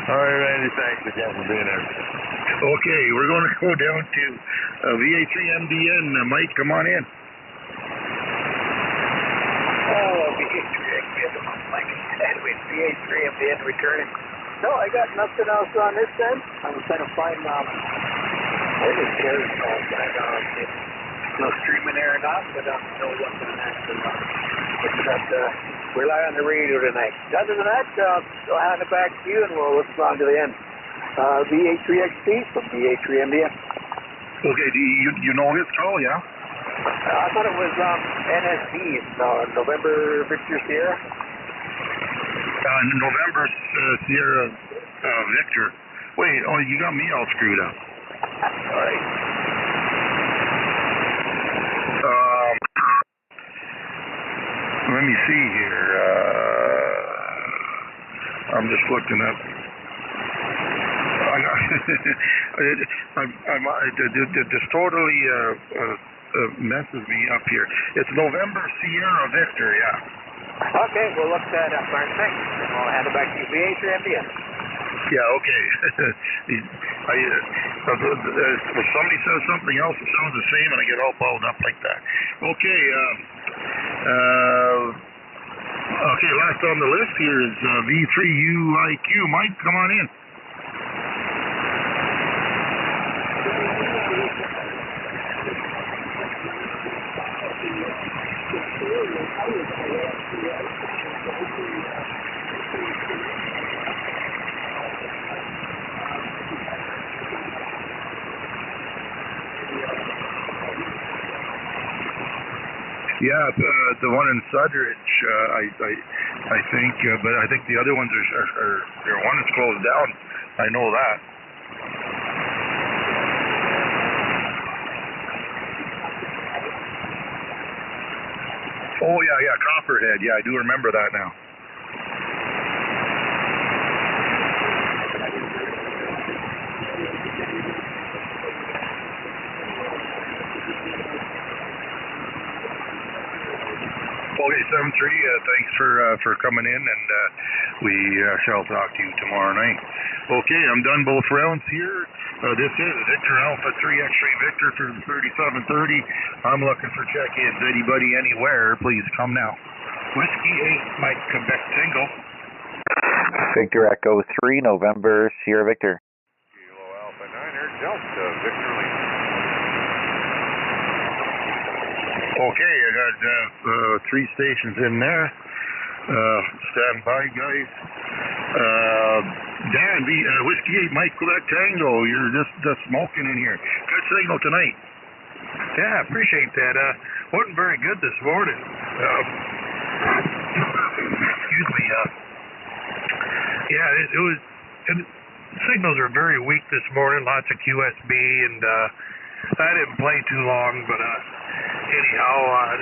All right, Randy. Thanks again for being there. Okay, we're going to go down to VA3MDN. Mike, come on in. VA3XB, Mike, with VA3MDN returning. No, I got nothing else on this end. I'm trying to find where this carry calls. I don't know if it's still streaming there or not, but I don't know what's on that. We rely on the radio tonight. Other than that, I'll hand it back to you and we'll listen on to the end. VA3XB from VA3MDN. Okay, do you know his call, yeah? I thought it was NSD, November Victor Sierra. November Sierra Victor. Wait, oh, you got me all screwed up. All right. Let me see here. I'm just looking up. It just totally messes me up here. It's November Sierra Victor, yeah. Okay, we'll look that up, Mark. Thanks. And we'll hand it back to you, VA3MBN. Yeah, okay. If somebody says something else that sounds the same and I get all balled up like that. Okay, okay, last on the list here is V3UIQ. Mike, come on in. Yeah, the one in Sudridge, I think, but I think the other ones are one is closed down. I know that. Oh yeah, Copperhead. Yeah, I do remember that now. Okay, 7-3, thanks for coming in, and we shall talk to you tomorrow night. Okay, I'm done both rounds here. This is Victor Alpha 3 X-Ray Victor for 3730. I'm looking for check-ins. Anybody anywhere, please come now. Whiskey 8, Mike, Quebec Tango. Victor Echo 3, November Sierra Victor. Kilo Alpha 9er, Delta Victor Lee. Okay, I got 3 stations in there. Stand by, guys. Dan, Whiskey 8, Mike, Quebec Tango. You're just smoking in here. Good signal tonight. Yeah, appreciate that. Wasn't very good this morning. Excuse me. Yeah, it was. Signals are very weak this morning. Lots of QSB, and I didn't play too long, but anyhow,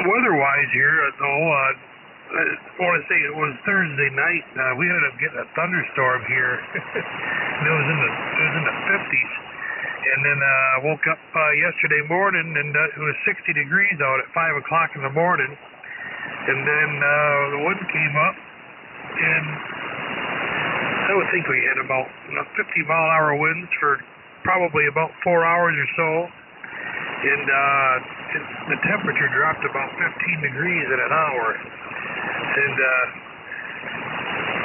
weather-wise here, though, I want to say it was Thursday night. We ended up getting a thunderstorm here. And it was in the 50s, and then woke up yesterday morning, and it was 60 degrees out at 5 o'clock in the morning. And then the wind came up, and I would think we had about 50-mile-an-hour winds for probably about 4 hours or so, and the temperature dropped about 15 degrees in an hour. And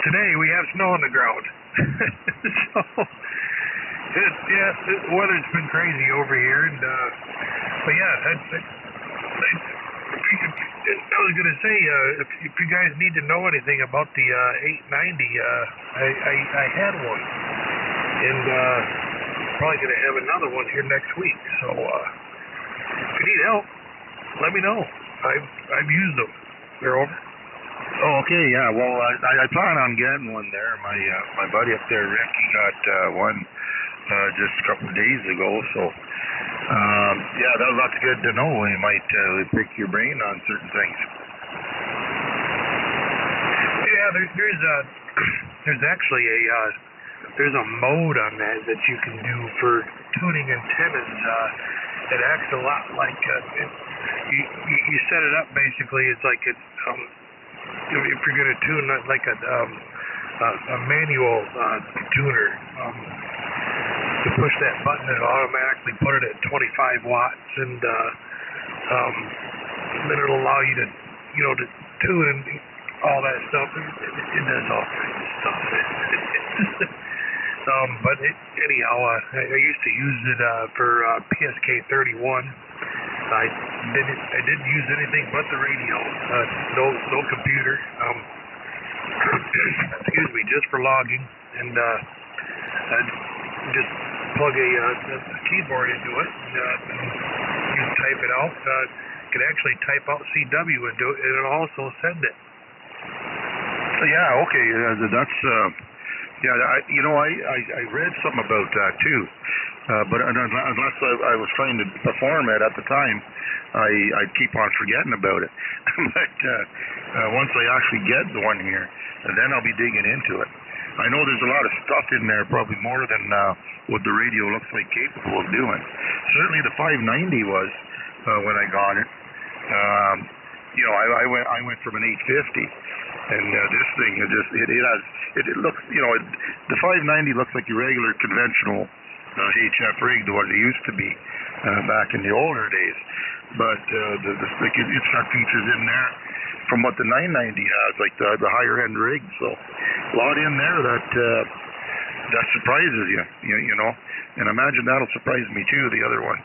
today we have snow on the ground. So the weather's been crazy over here, and but yeah, I was going to say, if you guys need to know anything about the 890, I had one, and probably going to have another one here next week. So if you need help, let me know. I've used them. They're over. Oh, okay, yeah. Well, I plan on getting one there. My buddy up there, Rick, he got one just a couple of days ago. So yeah, that's good to know. We might pick your brain on certain things. Yeah, there's actually there's a mode on that you can do for tuning antennas. It acts a lot like you set it up basically. It's like if you're going to tune like a manual tuner. You push that button, it automatically put it at 25 watts, and then it'll allow you to tune and all that stuff. It does all kinds of stuff. But anyhow, I used to use it for PSK 31. I didn't use anything but the radio, no computer. Excuse me, just for logging, and just plug a keyboard into it and just type it out. could actually type out CW and do it, and it'll also send it. Yeah, okay, that's, I read something about that too, but unless I was trying to perform it at the time, I'd keep on forgetting about it. But once I actually get the one here, then I'll be digging into it. I know there's a lot of stuff in there, probably more than what the radio looks like capable of doing. Certainly the 590 was when I got it. I went from an 850, and this thing it looks, the 590 looks like your regular conventional HF rig, the one it used to be back in the older days. But it's got features in there from what the 990 has, like the higher end rig. So a lot in there that surprises you know. And I imagine that'll surprise me too, the other one.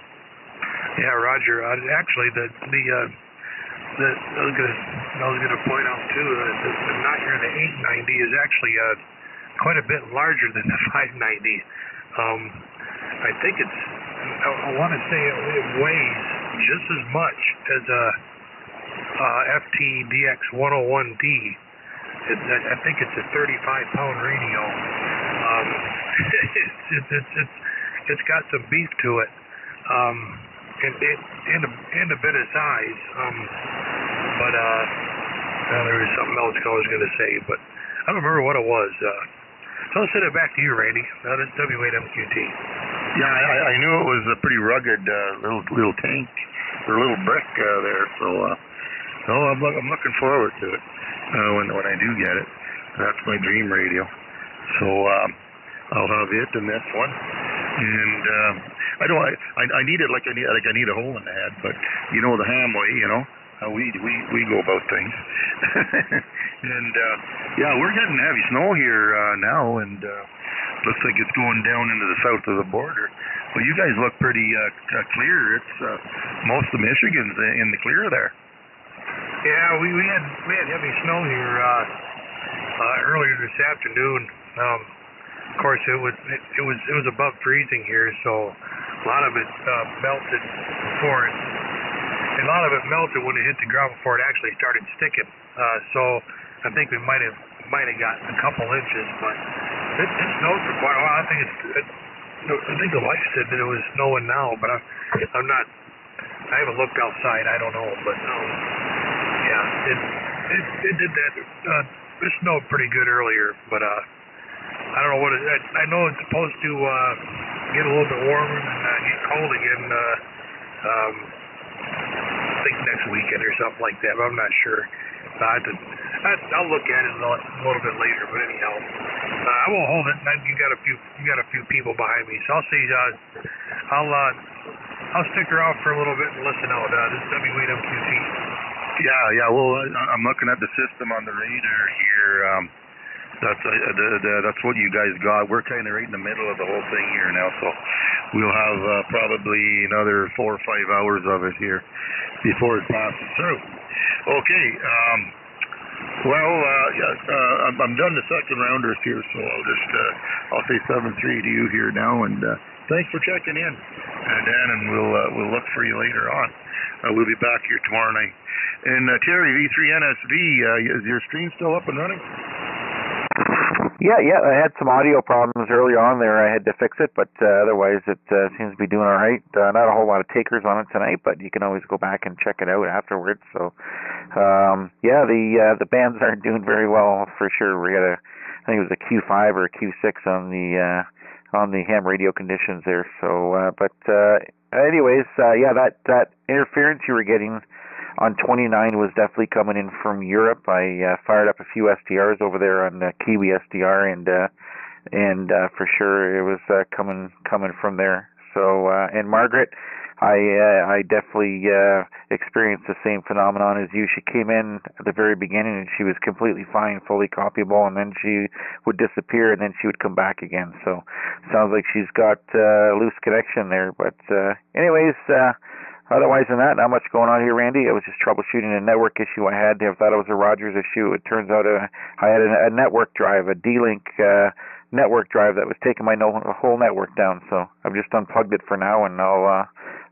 Yeah, Roger. Actually, I was gonna point out too that the not here, the 890 is actually quite a bit larger than the 590. I think it's, I want to say it weighs just as much as a FTDX 101D. I think it's a 35-pound radio. It's got some beef to it, and a bit of size. But there was something else I was going to say, but I don't remember what it was. So I'll send it back to you, Randy. That is W8MQT. Yeah, I knew it was a pretty rugged little tank or little brick there. So I'm looking forward to it when I do get it. That's my dream radio. So I'll have it and this one. And I need it like I need a hole in the head, but you know the ham way, you know how we go about things. And we're getting heavy snow here now, and looks like it's going down into the south of the border. Well, you guys look pretty clear. It's most of Michigan's in the clear there. Yeah, we had heavy snow here earlier this afternoon. Of course, it was above freezing here, so a lot of it melted before it. A lot of it melted when it hit the ground before it actually started sticking. So I think we might have got a couple inches, but it snowed for quite a while. I think the wife said that it was snowing now, but I'm not. I haven't looked outside. I don't know, but it did that. It snowed pretty good earlier, but I don't know what I know it's supposed to get a little bit warmer and get cold again. I think next weekend or something like that, but I'm not sure. I'll look at it a little bit later, but anyhow, I won't hold it. You got a few people behind me, so I'll see. I'll stick around for a little bit and listen out. This is W8MQT. Yeah. Well, I'm looking at the system on the radar here. That's what you guys got. We're kind of right in the middle of the whole thing here now, so we'll have probably another 4 or 5 hours of it here before it passes through. Okay. I'm done the second rounders here, so I'll say 7-3 to you here now, and thanks for checking in, Dan, and we'll look for you later on. We'll be back here tomorrow night. And Terry, V3NSV, is your stream still up and running? Yeah, I had some audio problems earlier on there. I had to fix it, but otherwise it seems to be doing all right. Not a whole lot of takers on it tonight, but you can always go back and check it out afterwards. So, the bands aren't doing very well for sure. We had I think it was a Q5 or a Q6 on the ham radio conditions there. So, anyways, that interference you were getting on 29 was definitely coming in from Europe. I fired up a few SDRs over there on KIWISDR, and for sure it was coming from there. So, and Margaret, I definitely experienced the same phenomenon as you. She came in at the very beginning and she was completely fine, fully copyable, and then she would disappear and then she would come back again. So, sounds like she's got a loose connection there. But anyways, otherwise than that, not much going on here, Randy. I was just troubleshooting a network issue I had. I thought it was a Rogers issue. It turns out I had a network drive, a D-Link network drive that was taking my whole network down. So I've just unplugged it for now, and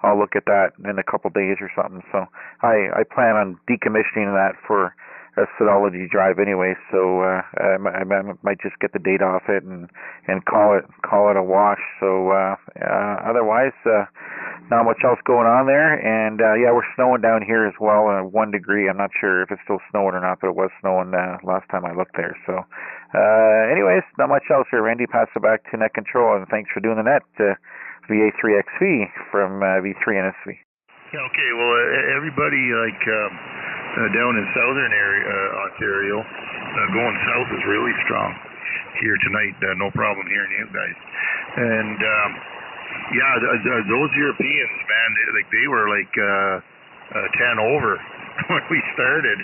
I'll look at that in a couple days or something. So I plan on decommissioning that for a Synology drive anyway. So I might just get the data off it and call it a wash. So otherwise, not much else going on there. And yeah, we're snowing down here as well. 1 degree. I'm not sure if it's still snowing or not, but it was snowing last time I looked there. So anyways, not much else here. Randy, pass it back to Net Control, and thanks for doing the net. VA3XV from V3NSV. Yeah, okay, well, everybody down in southern area, Ontario, going south is really strong here tonight. No problem hearing you guys. And yeah, those Europeans, man, they were 10 over when we started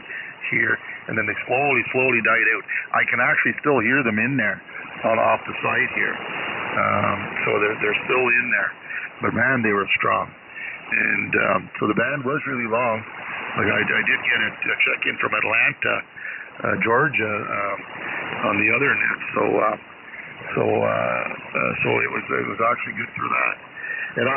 here, and then they slowly died out. I can actually still hear them in there off the side here. So they're still in there, but man, they were strong. And so the band was really long. I did get a check-in from Atlanta, Georgia, on the other net. So it was actually good for that. And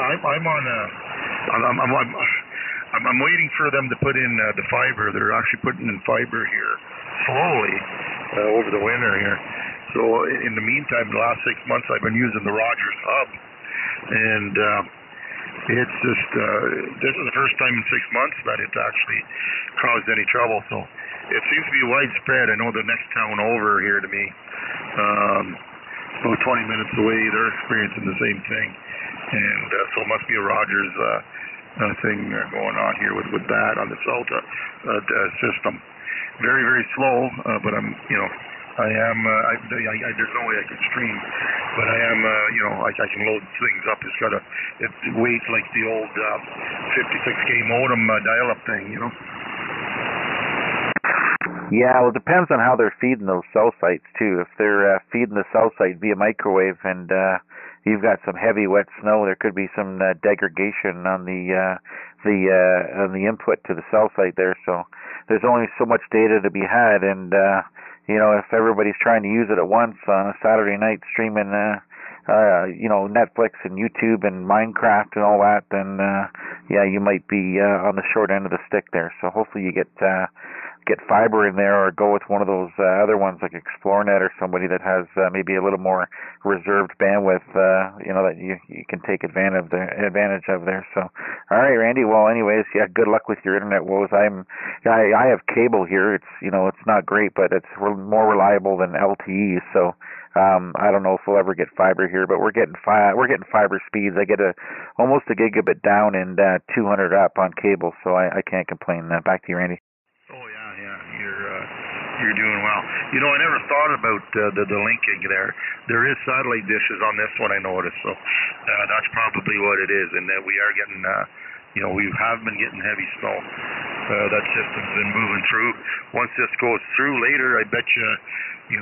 I'm waiting for them to put in the fiber. They're actually putting in fiber here slowly over the winter here. So in the meantime, the last 6 months I've been using the Rogers hub, and it's just this is the first time in 6 months that it's actually caused any trouble. So it seems to be widespread. I know the next town over here to me, about 20 minutes away, they're experiencing the same thing, and so it must be a Rogers thing going on here with that on the Celta system. Very, very slow, but I am, there's no way I can stream, but I am, I can load things up. It's got it's weight like the old 56K modem dial-up thing, Yeah, well, it depends on how they're feeding those cell sites too. If they're feeding the cell site via microwave and you've got some heavy wet snow, there could be some degradation on the input to the cell site there. So there's only so much data to be had, and if everybody's trying to use it at once on a Saturday night streaming, Netflix and YouTube and Minecraft and all that, then yeah, you might be on the short end of the stick there. So hopefully you get fiber in there, or go with one of those other ones like ExploreNet or somebody that has maybe a little more reserved bandwidth, that you can take advantage of there. So, all right, Randy. Well, anyways, yeah, good luck with your internet woes. I have cable here. It's it's not great, but it's more reliable than LTE. So, I don't know if we'll ever get fiber here, but we're getting fiber speeds. I get almost a gigabit down and 200 up on cable, so I can't complain. Back to you, Randy. You're doing well. I never thought about the linking there. There is satellite dishes on this one, I noticed. So that's probably what it is, and that we are getting, we have been getting heavy snow. That system's been moving through. Once this goes through later, I bet you,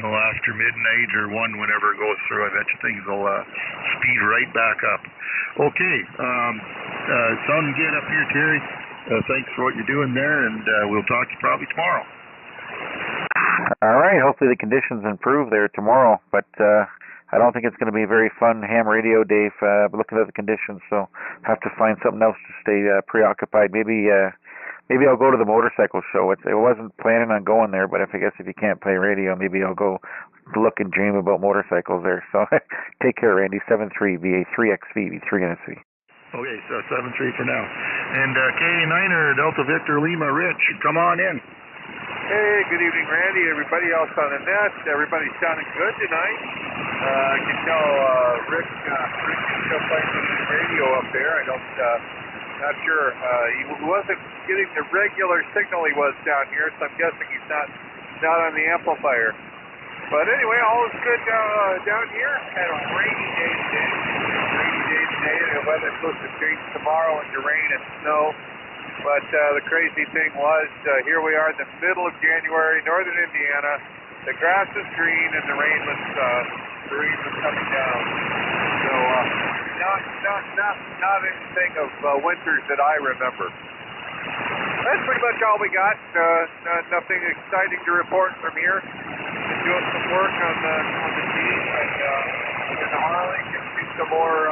after midnight or 1, whenever it goes through, I bet you things will speed right back up. Okay, sounding good up here, Terry. Thanks for what you're doing there, and we'll talk to you probably tomorrow. All right. Hopefully the conditions improve there tomorrow, but I don't think it's going to be a very fun ham radio day looking at the conditions. So have to find something else to stay preoccupied. Maybe I'll go to the motorcycle show. I wasn't planning on going there, but I guess if you can't play radio, maybe I'll go look and dream about motorcycles there. So take care, Randy. 73 VA3XV V3NSV. Okay, so 73 for now. And K9er Delta Victor Lima Rich, come on in. Hey, good evening, Randy. Everybody else on the net. Everybody's sounding good tonight. I can tell Rick is still playing the radio up there. Not sure. He wasn't getting the regular signal he was down here, so I'm guessing he's not on the amplifier. But anyway, all is good down here. Had a rainy day today. The weather's supposed to change tomorrow into rain and snow. But the crazy thing was, here we are in the middle of January, northern Indiana. The grass is green and the rain was coming down. So not anything of winters that I remember. That's pretty much all we got. Nothing exciting to report from here. Been doing some work on the team and in the Harley. some more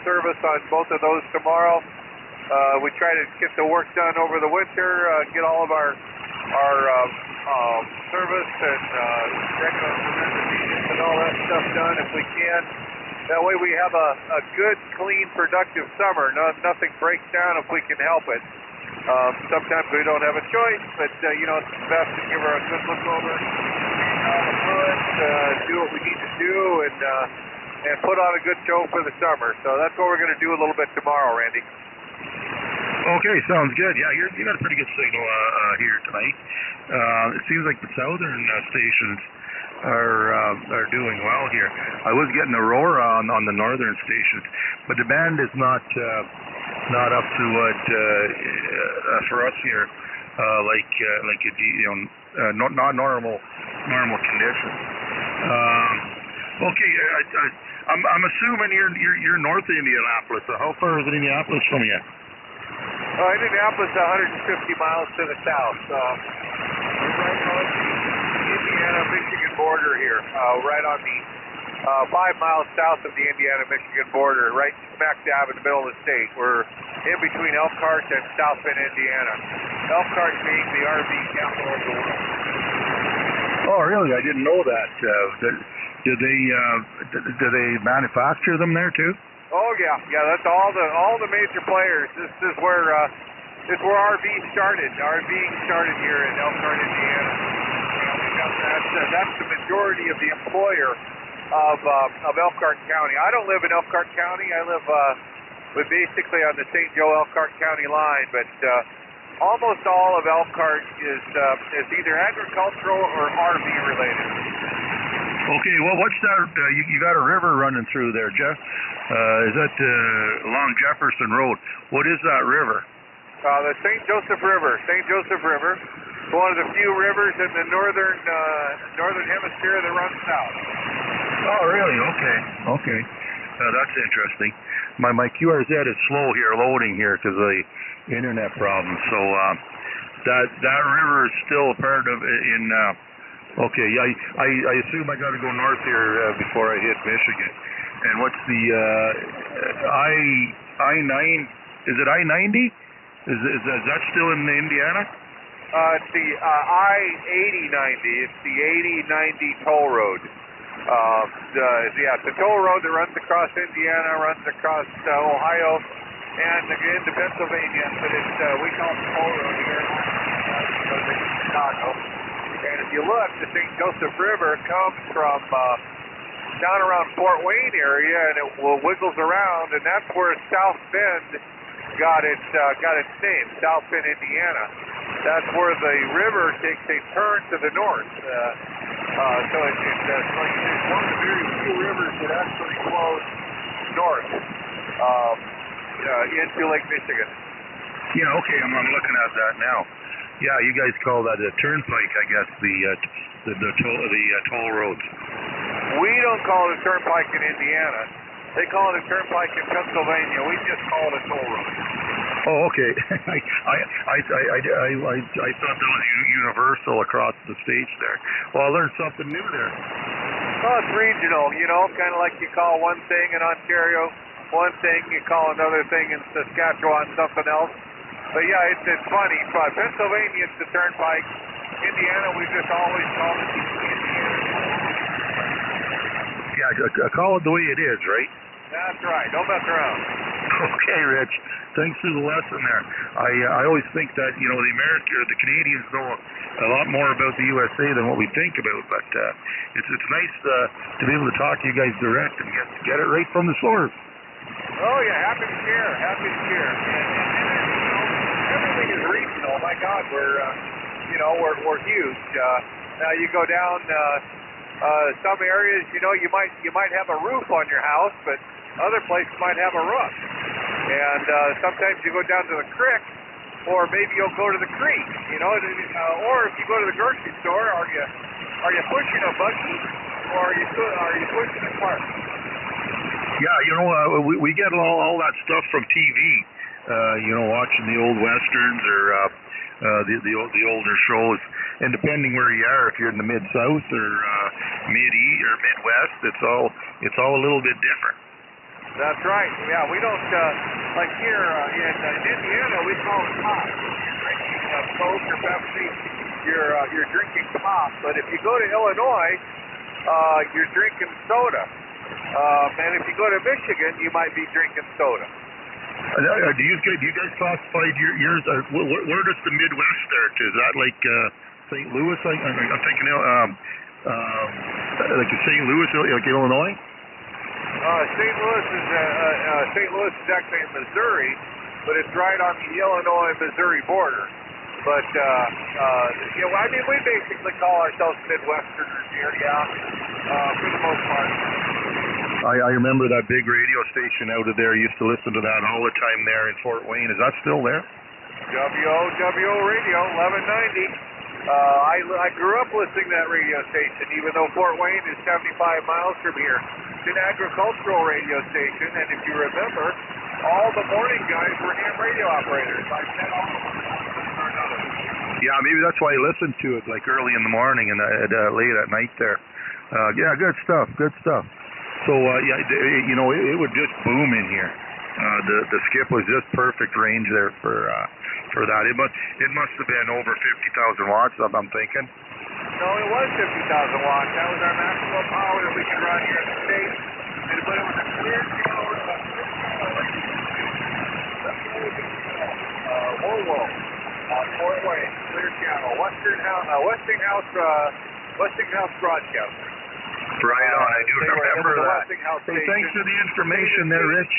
service on both of those tomorrow. We try to get the work done over the winter, get all of our service and regular maintenance and all that stuff done if we can. That way we have a good, clean, productive summer. Nothing breaks down if we can help it. Sometimes we don't have a choice, but it's best to give her a good look over, do what we need to do, and put on a good show for the summer. So that's what we're going to do a little bit tomorrow, Randy. Okay, sounds good. Yeah, you got a pretty good signal here tonight. It seems like the southern stations are doing well here. I was getting Aurora on the northern stations, but the band is not up to what for us here not normal conditions. Okay, I'm assuming you're north of Indianapolis. So how far is it Indianapolis from you? Indianapolis is 150 miles to the south. We're right on the Indiana-Michigan border here, right on the 5 miles south of the Indiana-Michigan border, right smack dab in the middle of the state. We're in between Elkhart and South Bend, Indiana. Elkhart being the RV capital of the world. Oh, really? I didn't know that. Do they manufacture them there too? Oh yeah. That's all the major players. This is where RVing started. RVing started here in Elkhart, Indiana. That's the majority of the employer of Elkhart County. I don't live in Elkhart County. I live basically on the St. Joe Elkhart County line, but almost all of Elkhart is either agricultural or RV related. Okay, well, what's that? You got a river running through there, Jeff. Is that along Jefferson Road? What is that river? The St. Joseph River. St. Joseph River. It's one of the few rivers in the northern hemisphere that runs south. Oh, really? Okay. That's interesting. My QRZ is slow here, loading here because of the internet problem. So that river is still a part of in. Okay, I assume I got to go north here before I hit Michigan. And what's the I-9? Is it I-90? Is that still in Indiana? It's the I-80-90. It's the 80-90 toll road. It's a toll road that runs across Indiana, runs across Ohio, and into Pennsylvania. But we call it the toll road here in Chicago. And if you look, the St. Joseph River comes from down around Fort Wayne area, and it wiggles around, and that's where South Bend got its name, South Bend, Indiana. That's where the river takes a turn to the north. So it's one of the very few rivers that actually flows north into Lake Michigan. Yeah, okay, I'm looking at that now. Yeah, you guys call that a turnpike, I guess, the toll roads. We don't call it a turnpike in Indiana. They call it a turnpike in Pennsylvania. We just call it a toll road. Oh, okay. I thought that was universal across the states there. Well, I learned something new there. Well, it's regional, kind of like you call one thing in Ontario one thing, you call another thing in Saskatchewan something else. But yeah, it's funny. Pennsylvania, it's the turnpike. Indiana, we just always call it the Indiana. Yeah, call it the way it is, right? That's right. Don't mess around. Okay, Rich. Thanks for the lesson there. I always think that the Canadians know a lot more about the USA than what we think about. But it's nice to be able to talk to you guys direct and get it right from the source. Oh yeah, happy to share. Everything is regional. My God, we're huge. Now you go down some areas, you might have a roof on your house, but other places might have a roof. And sometimes you go down to the creek, or maybe you'll go to the creek. Or if you go to the grocery store, are you pushing a buggy, or are you pushing a cart? Yeah, we get all that stuff from TV. Watching the old westerns or the older shows, and depending where you are, if you're in the mid-south or mid-east or midwest, it's all a little bit different. That's right. Yeah, we don't like here in Indiana, we call it pop. You're drinking Coke or Pepsi, you're drinking pop. But if you go to Illinois, you're drinking soda. And if you go to Michigan, you might be drinking soda. Do you guys classify yours? Where does the Midwest start? Is that like St. Louis? I'm thinking like St. Louis, like Illinois. St. Louis is actually in Missouri, but it's right on the Illinois-Missouri border. But I mean, we basically call ourselves Midwesterners here, for the most part. I remember that big radio station out of there. I used to listen to that all the time there in Fort Wayne. Is that still there? WOWO Radio, 1190. I grew up listening to that radio station, even though Fort Wayne is 75 miles from here. It's an agricultural radio station, and if you remember, all the morning guys were ham radio operators. I said all of them. Yeah, maybe that's why I listened to it like early in the morning and late at night there. Yeah, good stuff. So it would just boom in here. The skip was just perfect range there for that. It must have been over 50,000 watts. I'm thinking. No, it was 50,000 watts. That was our maximum power that we could run here in the state. But it was a clear channel. Fort Wayne, clear channel. Westinghouse broadcaster. Right on, I do remember that. Hey, thanks for the information there, Rich.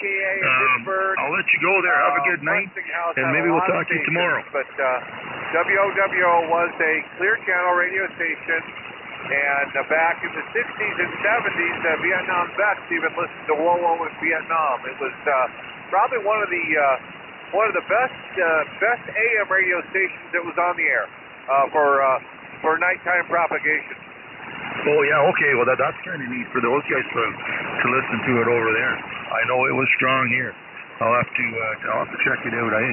I'll let you go there. Have a good night, and maybe we'll talk to you tomorrow. But WOWO was a clear channel radio station, and back in the 60s and 70s, Vietnam vets even listened to WOWO in Vietnam. It was probably one of the best AM radio stations that was on the air for nighttime propagation. Oh yeah, okay. Well, that's kind of neat for those guys to listen to it over there. I know it was strong here. I'll have to check it out. I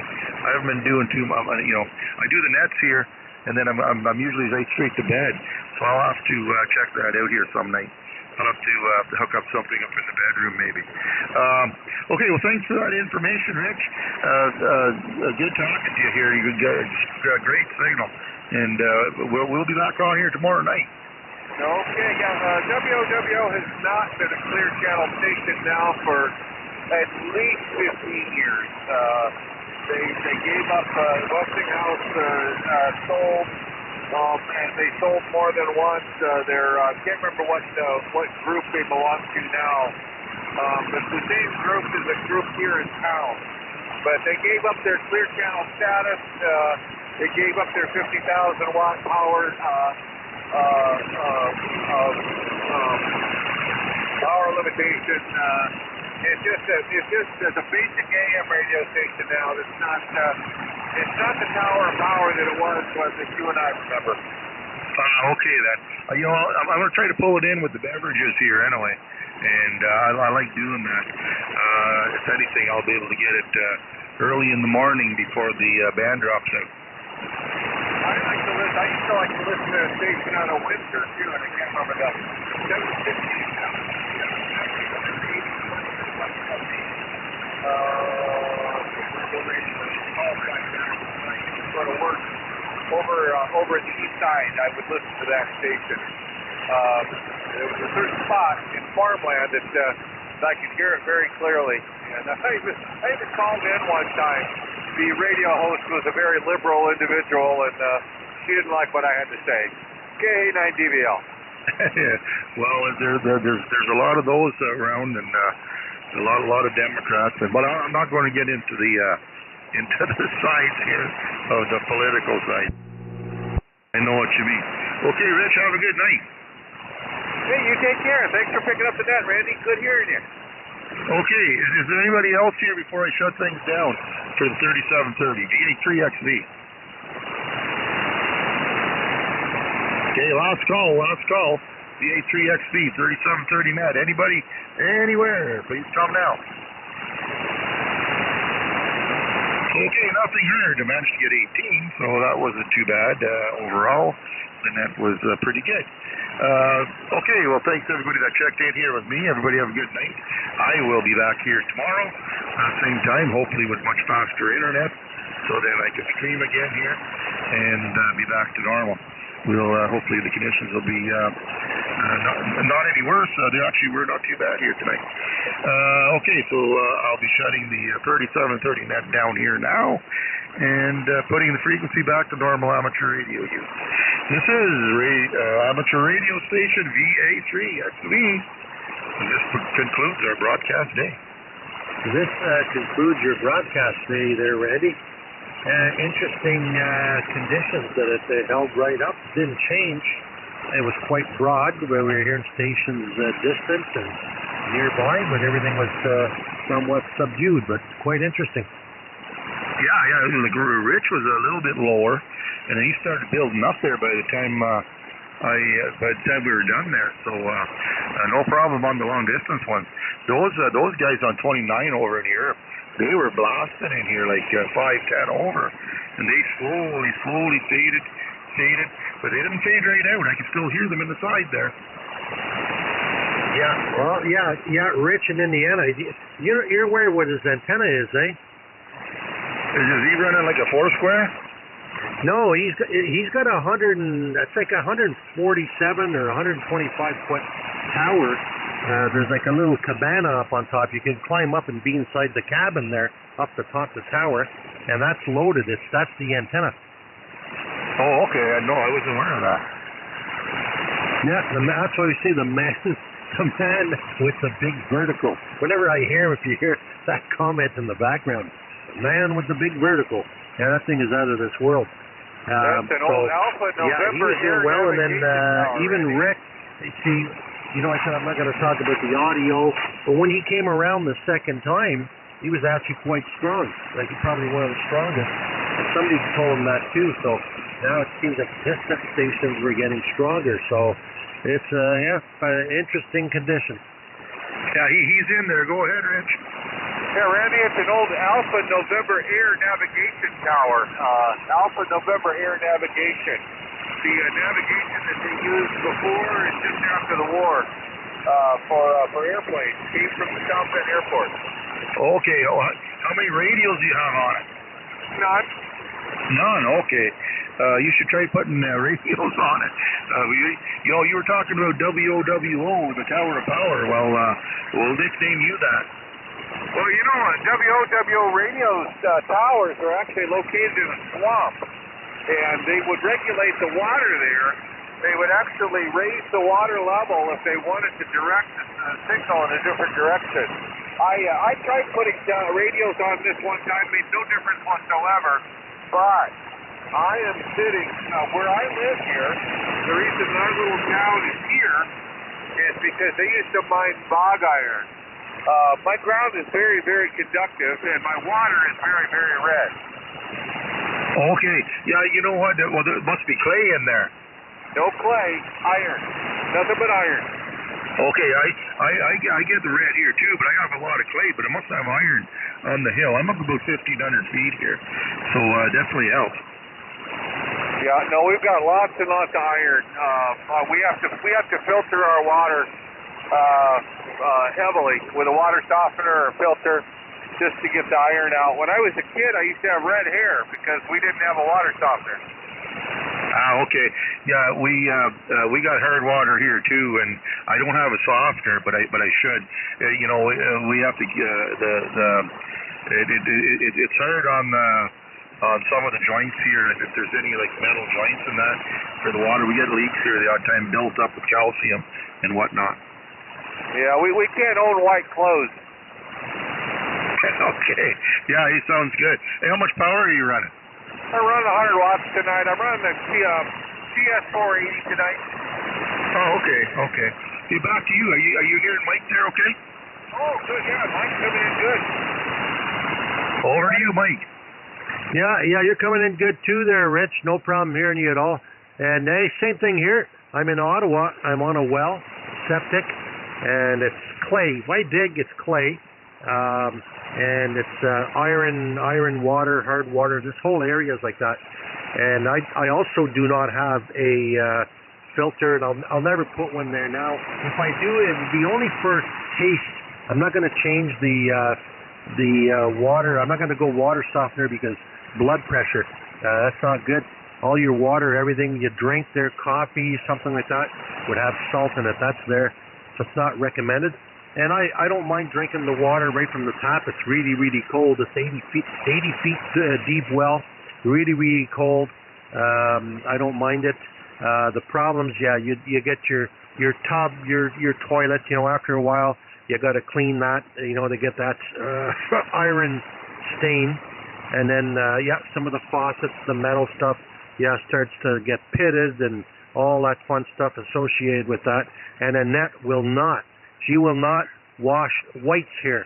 haven't been doing too much. I do the nets here, and then I'm usually right straight to bed. So I'll have to check that out here some night. I'll have to hook up something up in the bedroom maybe. Okay. Well, thanks for that information, Rich. Good talking to you here. You got a great signal, and we'll be back on here tomorrow night. Okay, yeah, WOWO has not been a clear channel station now for at least 15 years. They gave up Westinghouse, sold, and they sold more than once. I can't remember what group they belong to now, but the same group is a group here in town. But they gave up their clear channel status. They gave up their 50,000 watt power. Power limitation. It's just as a basic AM radio station now. It's not the tower of power that it was that you and I remember. Okay then. I'm gonna try to pull it in with the beverages here anyway, and I like doing that. If anything, I'll be able to get it early in the morning before the band drops out. I used to like to listen to a station on a Windsor too, and I can't remember that. That was 15. Sort of work over at the east side. I would listen to that station. There was a certain spot in farmland that I could hear it very clearly. And I even called in one time. The radio host was a very liberal individual, and she didn't like what I had to say. K9DVL. Well, there's a lot of those around, and a lot of Democrats. But I'm not going to get into the sides here of the political side. I know what you mean. Okay, Rich, have a good night. Hey, you take care. Thanks for picking up the net, Randy. Good hearing you. Okay, is there anybody else here before I shut things down for the 3730? VA3XV. Okay, last call. VA3XV, 3730 net. Anybody, anywhere, please come now. Okay, nothing heard. I managed to get 18, so that wasn't too bad overall. The net was pretty good. Okay, well, thanks everybody that checked in here with me. Everybody have a good night. I will be back here tomorrow, same time, hopefully with much faster internet, so then I can stream again here and be back to normal. We'll hopefully the conditions will be not any worse. We're not too bad here tonight. Okay, so I'll be shutting the 3730 net down here now and putting the frequency back to normal amateur radio use. This is amateur radio station VA3XV. And this concludes our broadcast day. This concludes your broadcast day there, Randy. Interesting conditions that it held right up, didn't change. It was quite broad where we were hearing stations distant and nearby, but everything was somewhat subdued, but quite interesting. Yeah, Rich was a little bit lower, and then he started building up there by the time we were done there. So no problem on the long distance ones. Those guys on 29 over in Europe, they were blasting in here like 5-10 over, and they slowly faded, but they didn't fade right out. I could still hear them in the side there. Yeah, well, yeah, Rich in Indiana, you're aware what his antenna is, eh? Is he running like a 4-square? No, he's got it's like 147 or 125 foot tower. There's like a little cabana up on top. You can climb up and be inside the cabin there, up the top of the tower, and that's loaded. That's the antenna. Oh, okay. No, I wasn't aware of that. Yeah, that's why we say the man with the big vertical. Whenever I hear, if you hear that comment in the background, the man with the big vertical. Yeah, that thing is out of this world. That's an old Alpha November. Yeah, he was doing well, and then even Rick, see, I said I'm not going to talk about the audio, but when he came around the second time, he was actually quite strong. Like he's probably one of the strongest. And somebody told him that too. So now it seems like distant stations were getting stronger. So it's interesting condition. Yeah, he's in there. Go ahead, Rich. Yeah, Randy, it's an old Alpha November Air Navigation Tower. Alpha November Air Navigation. The navigation that they used before and just after the war for airplanes came from the South Bend Airport. Okay. How many radios do you have on it? None. Okay. You should try putting radios on it. You were talking about WOWO, the Tower of Power. Well, we'll nickname you that. Well, WOWO radios towers are actually located in a swamp, and they would regulate the water there. They would actually raise the water level if they wanted to direct the signal in a different direction. I tried putting radios on this one time, made no difference whatsoever, but I am sitting where I live here. The reason our little town is here is because they used to mine bog iron. My ground is very, very conductive, and my water is very, very red. Okay. Yeah, you know what? Well, there must be clay in there. No clay, iron. Nothing but iron. Okay, I get the red here too, but I have a lot of clay, but it must have iron on the hill. I'm up about 1,500 feet here, so definitely helps. Yeah, no, we've got lots and lots of iron. We have to filter our water heavily with a water softener or filter just to get the iron out. When I was a kid, I used to have red hair because we didn't have a water softener. Okay. Yeah, we got hard water here too, and I don't have a softener, but I should. We have to it's hard on some of the joints here. If there's any like metal joints in that for the water, we get leaks here the odd time built up with calcium and whatnot. Yeah, we can't own white clothes. Okay. Yeah, he sounds good. Hey, how much power are you running? I run 100 watts tonight. I'm running the CS480 tonight. Oh, okay. Hey, back to you. Are you hearing Mike there okay? Oh, good, yeah. Mike's coming in good. Over to you, Mike. Yeah, you're coming in good too there, Rich. No problem hearing you at all. And hey, same thing here. I'm in Ottawa. I'm on a well, septic, and it's clay. If I dig, it's clay. and it's iron water, hard water. This whole area is like that. And I also do not have a filter, and I'll never put one there now. If I do, it would be only for taste. I'm not going to change the water. I'm not going to go water softener because blood pressure. That's not good. All your water, everything you drink there, coffee, something like that, would have salt in it. That's there. So it's not recommended. And I don't mind drinking the water right from the tap. It's really, really cold. It's 80 feet deep well. Really, really cold. I don't mind it. The problems, yeah, you get your tub, your toilet, you know, after a while, you got to clean that, you know, to get that iron stain. And then, yeah, some of the faucets, the metal stuff, yeah, starts to get pitted and all that fun stuff associated with that. And Annette will not. She will not wash whites here.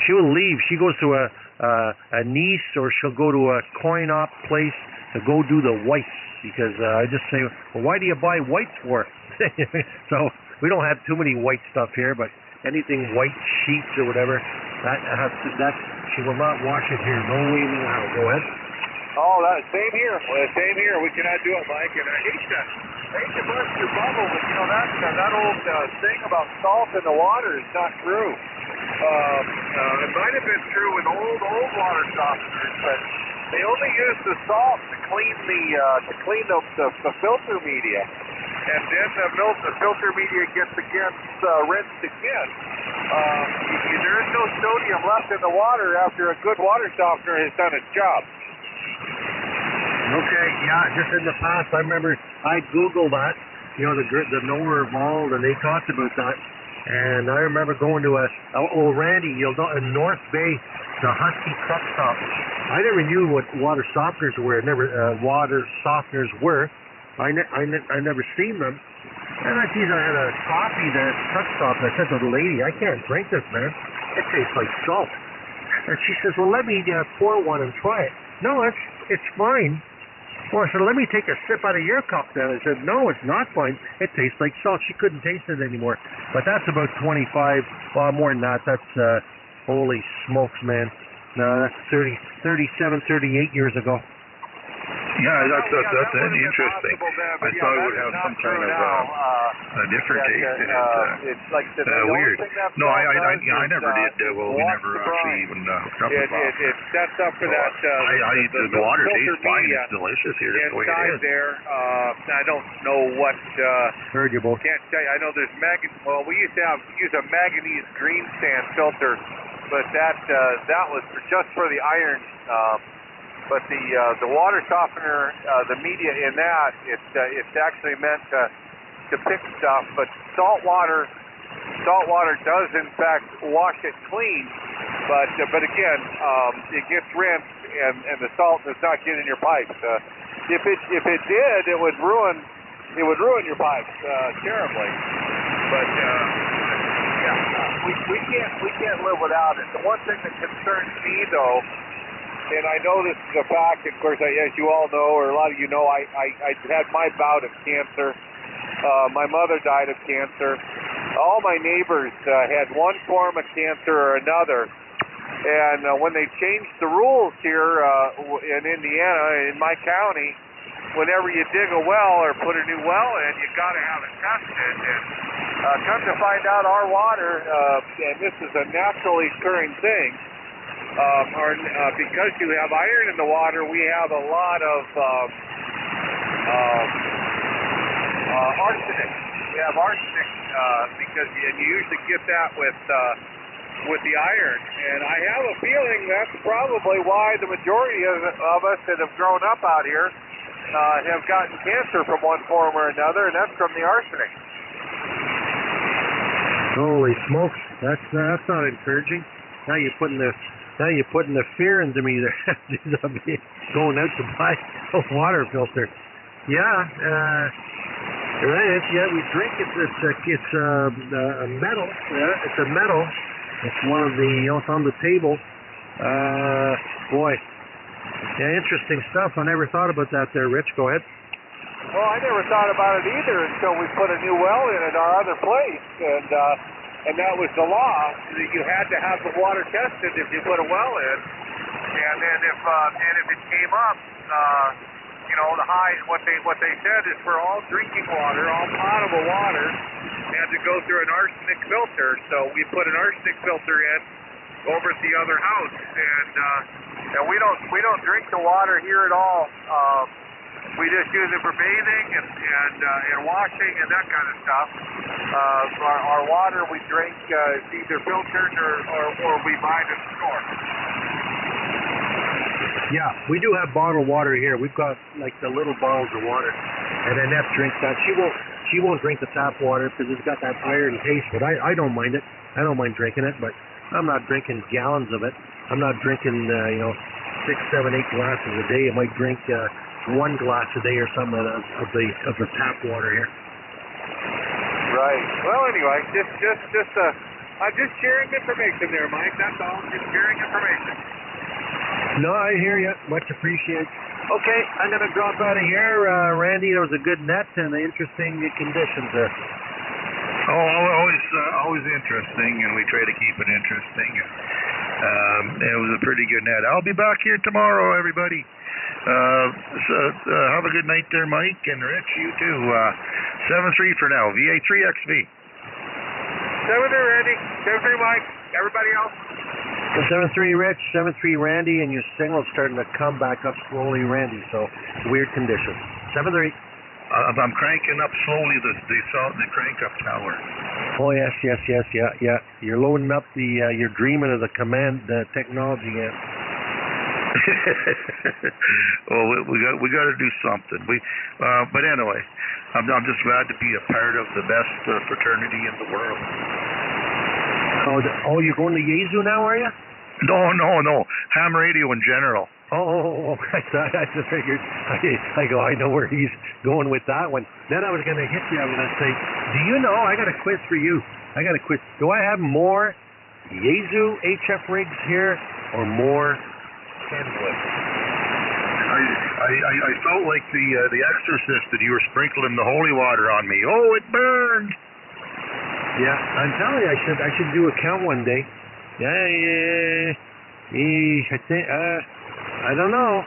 She will leave. She goes to a niece, or she'll go to a coin-op place to go do the whites, because I just say, well, why do you buy whites for? So we don't have too many white stuff here, but anything white, sheets or whatever, that she will not wash it here. No way, no how. Go ahead. Oh, same here. Same here. We cannot do it, Mike. And I hate to burst your bubble, but you know that old thing about salt in the water is not true. It might have been true with old water softeners, but they only use the salt to clean the filter media, and then the filter media gets rinsed again. There is no sodium left in the water after a good water softener has done its job. Okay, yeah, just in the past, I remember I Googled that, you know, the knower of all, and they talked about that. And I remember going to Randy, you'll know, in North Bay, the Husky truck stop. I never knew what water softeners were. Water softeners were. I never seen them. And I had a coffee there at the truck stop, and I said to the lady, I can't drink this, man. It tastes like salt. And she says, well, let me pour one and try it. No, it's fine. Well, I said, let me take a sip out of your cup then. I said, no, it's not fine. It tastes like salt. She couldn't taste it anymore. But that's about 25, well, more than that. That's, holy smokes, man. No, that's 37, 38 years ago. Yeah, that's interesting. I thought it would have some kind of a different taste in it. It's like weird. No, I never did. Well, we never actually even hooked up with that. It sets up for that. The water tastes fine. It's delicious here. Just the way it is. There, I don't know what. Heard you both. Can't tell you. I know there's Well, we used to use a manganese green sand filter, but that was just for the iron. But the water softener, the media in that, it's actually meant to pick stuff. But salt water does in fact wash it clean. But again, it gets rinsed, and the salt does not get in your pipes. If it did, it would ruin your pipes terribly. But yeah, we can't live without it. The one thing that concerns me though. And I know this is a fact, of course, as you all know, or a lot of you know, I had my bout of cancer. My mother died of cancer. All my neighbors had one form of cancer or another. And when they changed the rules here in Indiana, in my county, whenever you dig a well or put a new well in, you got to have it tested. And come to find out, our water, and this is a naturally occurring thing, because you have iron in the water, we have a lot of arsenic. We have arsenic because you usually get that with the iron. And I have a feeling that's probably why the majority of us that have grown up out here have gotten cancer from one form or another, and that's from the arsenic. Holy smokes, that's not encouraging. Now you're putting the fear into me there. Going out to buy a water filter. Yeah, right. Yeah, we drink it. It's a metal. Yeah, it's a metal. It's one of the. It's on the table. Boy. Yeah, interesting stuff. I never thought about that there, Rich. Go ahead. Well, I never thought about it either until we put a new well in at our other place, and and that was the law, that you had to have the water tested if you put a well in. And then if it came up, you know, the high, what they said is for all drinking water, all potable water, had to go through an arsenic filter. So we put an arsenic filter in over at the other house, and we don't drink the water here at all. We just use it for bathing and washing and that kind of stuff. Our water we drink is either filtered or we buy it at the store. Yeah, we do have bottled water here. We've got like the little bottles of water, and Annette drinks that. She won't drink the tap water because it's got that iron taste. But I don't mind it. I don't mind drinking it, but I'm not drinking gallons of it. I'm not drinking 6, 7, 8 glasses a day. I might drink 1 glass a day or something of the tap water here. Right. Well, anyway, I'm just sharing information there, Mike. That's all. Just sharing information. No, I hear you. Much appreciated. Okay, I'm going to drop out of here. Randy, there was a good net and interesting conditions there. Oh, always interesting, and we try to keep it interesting. It was a pretty good net. I'll be back here tomorrow, everybody. Have a good night there, Mike, and Rich, you too. 7-3 for now. VA3XV. 7-3, Randy. 7-3, Mike. Everybody else. 7-3 Rich, 7-3 Randy, and your signal's starting to come back up slowly, Randy, so weird conditions. 7-3. I'm cranking up slowly the crank up tower. Oh, yes, yeah. You're loading up you're dreaming of the technology yet. Well, we got to do something. But anyway, I'm just glad to be a part of the best fraternity in the world. Oh, you're going to Yezu now, are you? No. Ham radio in general. Oh, I just figured. I know where he's going with that one. Then I was going to hit you. I was going to say, do you know, I got a quiz for you. Do I have more Yezu HF rigs here or more Kenwood? I felt like the exorcist that you were sprinkling the holy water on me. Oh, it burned. Yeah, I'm telling you, I should do a count one day. I think I don't know.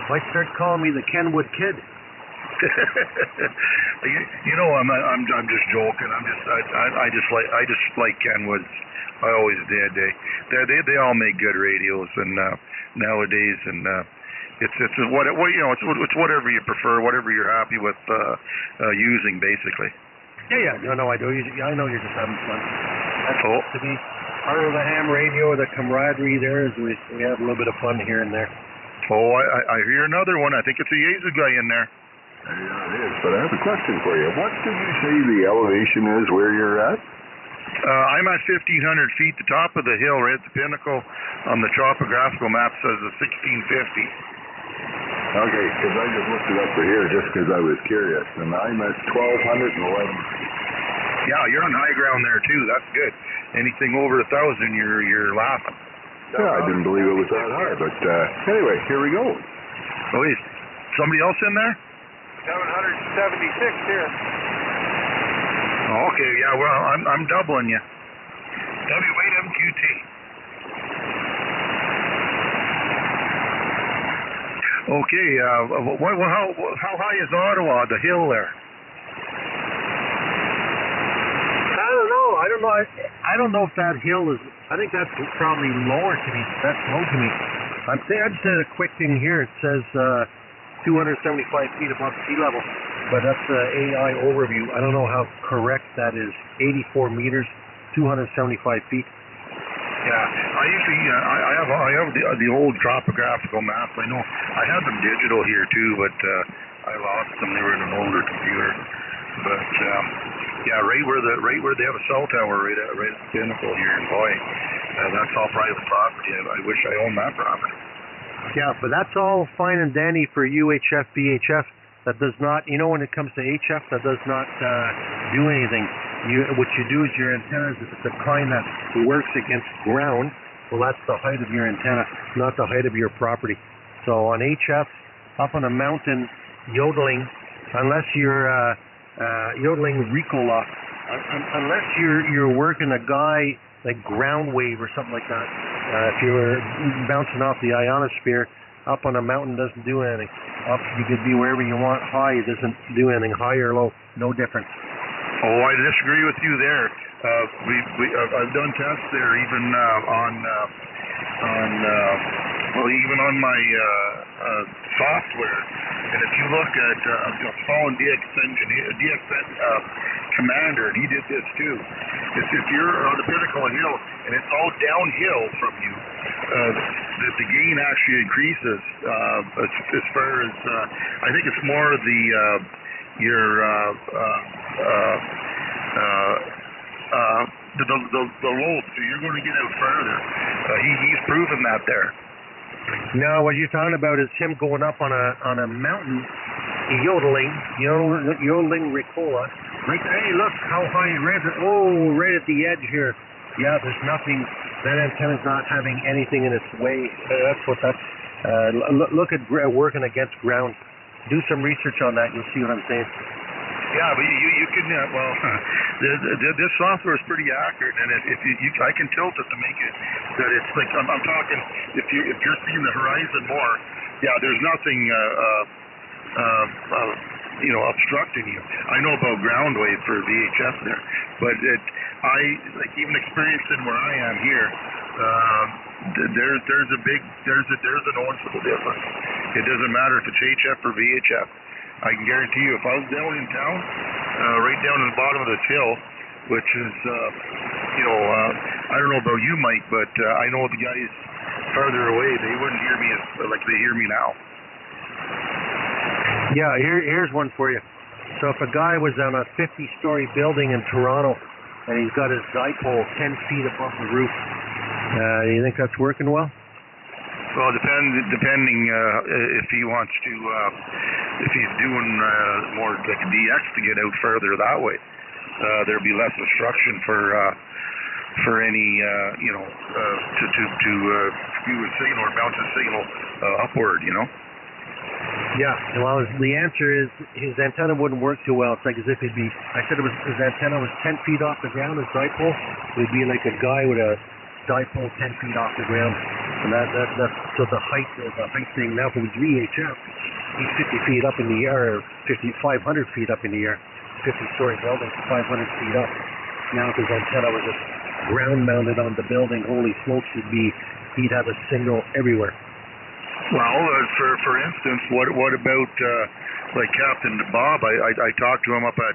Might start calling me the Kenwood Kid. I'm just joking. I just like Kenwoods. I always did. They all make good radios and nowadays, and it's whatever you prefer, whatever you're happy with using, basically. Yeah. No, I do. I know you're just having fun. That's to be part of the ham radio, the camaraderie there is we have a little bit of fun here and there. Oh, I hear another one. I think it's a Yezu guy in there. Yeah, it is. But I have a question for you. What did you say the elevation is where you're at? I'm at 1,500 feet. The top of the hill, right at the pinnacle on the topographical map says a 1650. Okay, because I just looked it up for here just because I was curious, and I'm at 1,211. Yeah, you're on high ground there too. That's good. Anything over 1,000, you're laughing. Yeah, I didn't believe it was that high, but anyway, here we go. Oh, is somebody else in there? 776 here. Oh, okay, yeah. Well, I'm doubling you. W8MQT. Okay, how high is Ottawa, the hill there? I don't know if that hill is. I think that's probably lower to me. That's low to me. I just did a quick thing here. It says 275 feet above sea level, but that's the AI overview. I don't know how correct that is. 84 meters, 275 feet. Yeah, I have the old topographical maps. I know I have them digital here too, but I lost them. They were in an older computer. But yeah, right where they have a cell tower right at the pinnacle here in Boy. That's all private property. I wish I owned that property. Yeah, but that's all fine and dandy for UHF, BHF. That does not, when it comes to HF, that does not do anything. What you do is your antenna is the kind that works against ground. Well, that's the height of your antenna, not the height of your property. So on HF, up on a mountain, yodeling, unless you're yodeling Ricola, unless you're working a guy like ground wave or something like that. If you were bouncing off the ionosphere, up on a mountain doesn't do anything. Up, you could be wherever you want. High, it doesn't do anything. High or low, no difference. Oh, I disagree with you there. I've done tests there, even even on my software. And if you look at a fallen DXN commander, and he did this too. If you're on the pinnacle of a hill and it's all downhill from you, the gain actually increases as far as I think it's more the load, so you're going to get out further. He's proven that there. No, what you're talking about is him going up on a mountain, yodeling Ricola. Right, hey, look how high it is. Oh, right at the edge here. Yeah, there's nothing. That antenna's not having anything in its way. Look at working against ground. Do some research on that. You'll see what I'm saying. Yeah, but you can this software is pretty accurate, and if you I can tilt it to make it that it's like I'm talking if you're seeing the horizon more, yeah, there's nothing obstructing you. I know about ground wave for VHF there, but I like even experiencing where I am here. There's a noticeable difference. It doesn't matter if it's HF or VHF. I can guarantee you, if I was down in town, right down at the bottom of this hill, which is, I don't know about you, Mike, but I know the guys farther away, they wouldn't hear me like they hear me now. Yeah, here's one for you. So if a guy was on a 50-story building in Toronto and he's got his dipole 10 feet above the roof, you think that's working well? Well, depending if he wants to, if he's doing more like a DX to get out further that way, there'd be less obstruction for any, to view a signal or bounce a signal upward, Yeah, well, the answer is his antenna wouldn't work too well. It's like as if his antenna was 10 feet off the ground, his dipole. It would be like a guy with a dipole 10 feet off the ground. And that's so the height thing. Now, if it was VHF, he's 50 feet up in the air, 500 feet up in the air. 50-story building, 500 feet up. Now, if his antenna was just ground mounted on the building, holy smokes, he'd have a signal everywhere. Well, for instance, what about like Captain Bob? I talked to him up at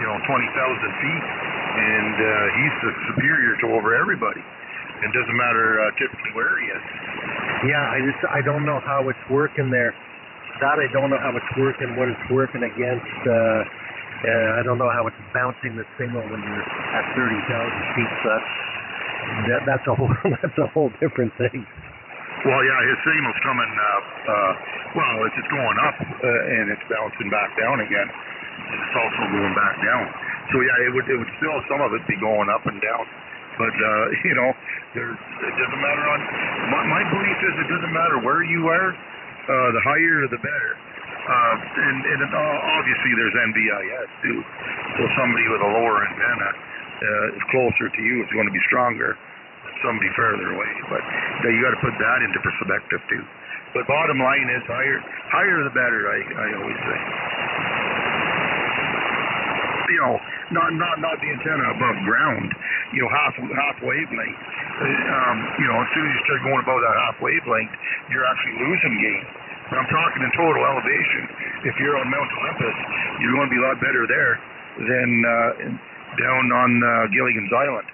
20,000 feet, and he's superior to over everybody. It doesn't matter typically where he is. Yeah, I don't know how it's working there. That I don't know how it's working. What it's working against. I don't know how it's bouncing the signal when you're at 30,000 feet. So that's a whole different thing. Well, yeah, his signal's coming. It's going up and it's bouncing back down again. It's also going back down. So yeah, it would still some of it be going up and down. But it doesn't matter on. My belief is it doesn't matter where you are. The higher, the better. And obviously there's NBIS too. So somebody with a lower antenna is closer to you. It's going to be stronger than somebody further away. But you got to put that into perspective too. But bottom line is higher the better. I always say. Not the antenna above ground. Half wavelength. As soon as you start going above that half wavelength, you're actually losing gain. But I'm talking in total elevation. If you're on Mount Olympus, you're going to be a lot better there than down on Gilligan's Island.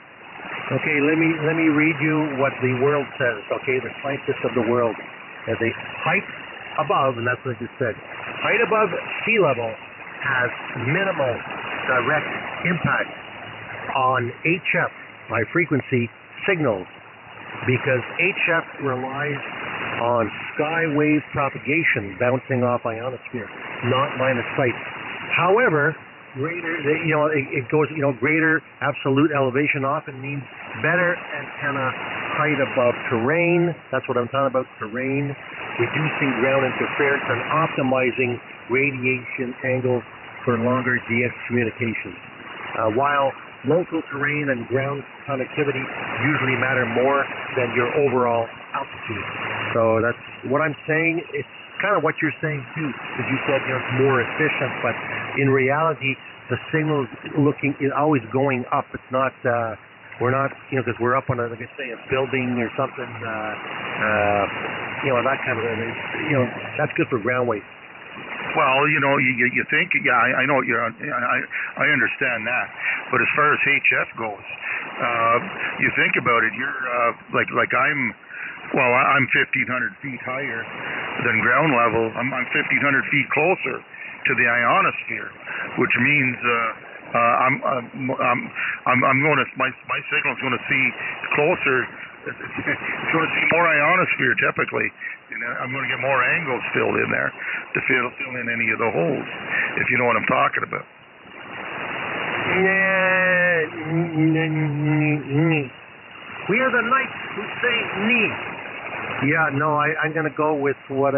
Okay, let me read you what the world says. Okay, the scientists of the world. The height above, and that's what I just said. Height above sea level has minimal direct impact on HF, high frequency signals, because HF relies on skywave propagation bouncing off ionosphere, not line of sight. However, greater absolute elevation often means better antenna height above terrain. That's what I'm talking about, terrain, reducing ground interference and optimizing radiation angles for longer DX communications. while local terrain and ground connectivity usually matter more than your overall altitude. So that's what I'm saying. It's kind of what you're saying too, because you said it's more efficient, but in reality, the signal is always going up. It's not. We're not, because we're up on a, like I say, a building or something. That kind of. That's good for ground waves. Well, you think, I know I understand that, but as far as HF goes, you think about it, you're like I'm 1,500 feet higher than ground level. I'm 1,500 feet closer to the ionosphere, which means I'm going to my signal's going to see closer. It's going to see more ionosphere typically. I'm going to get more angles filled in there to fill in any of the holes, if you know what I'm talking about. We are the knights who say knee. Yeah, no, I'm going to go with what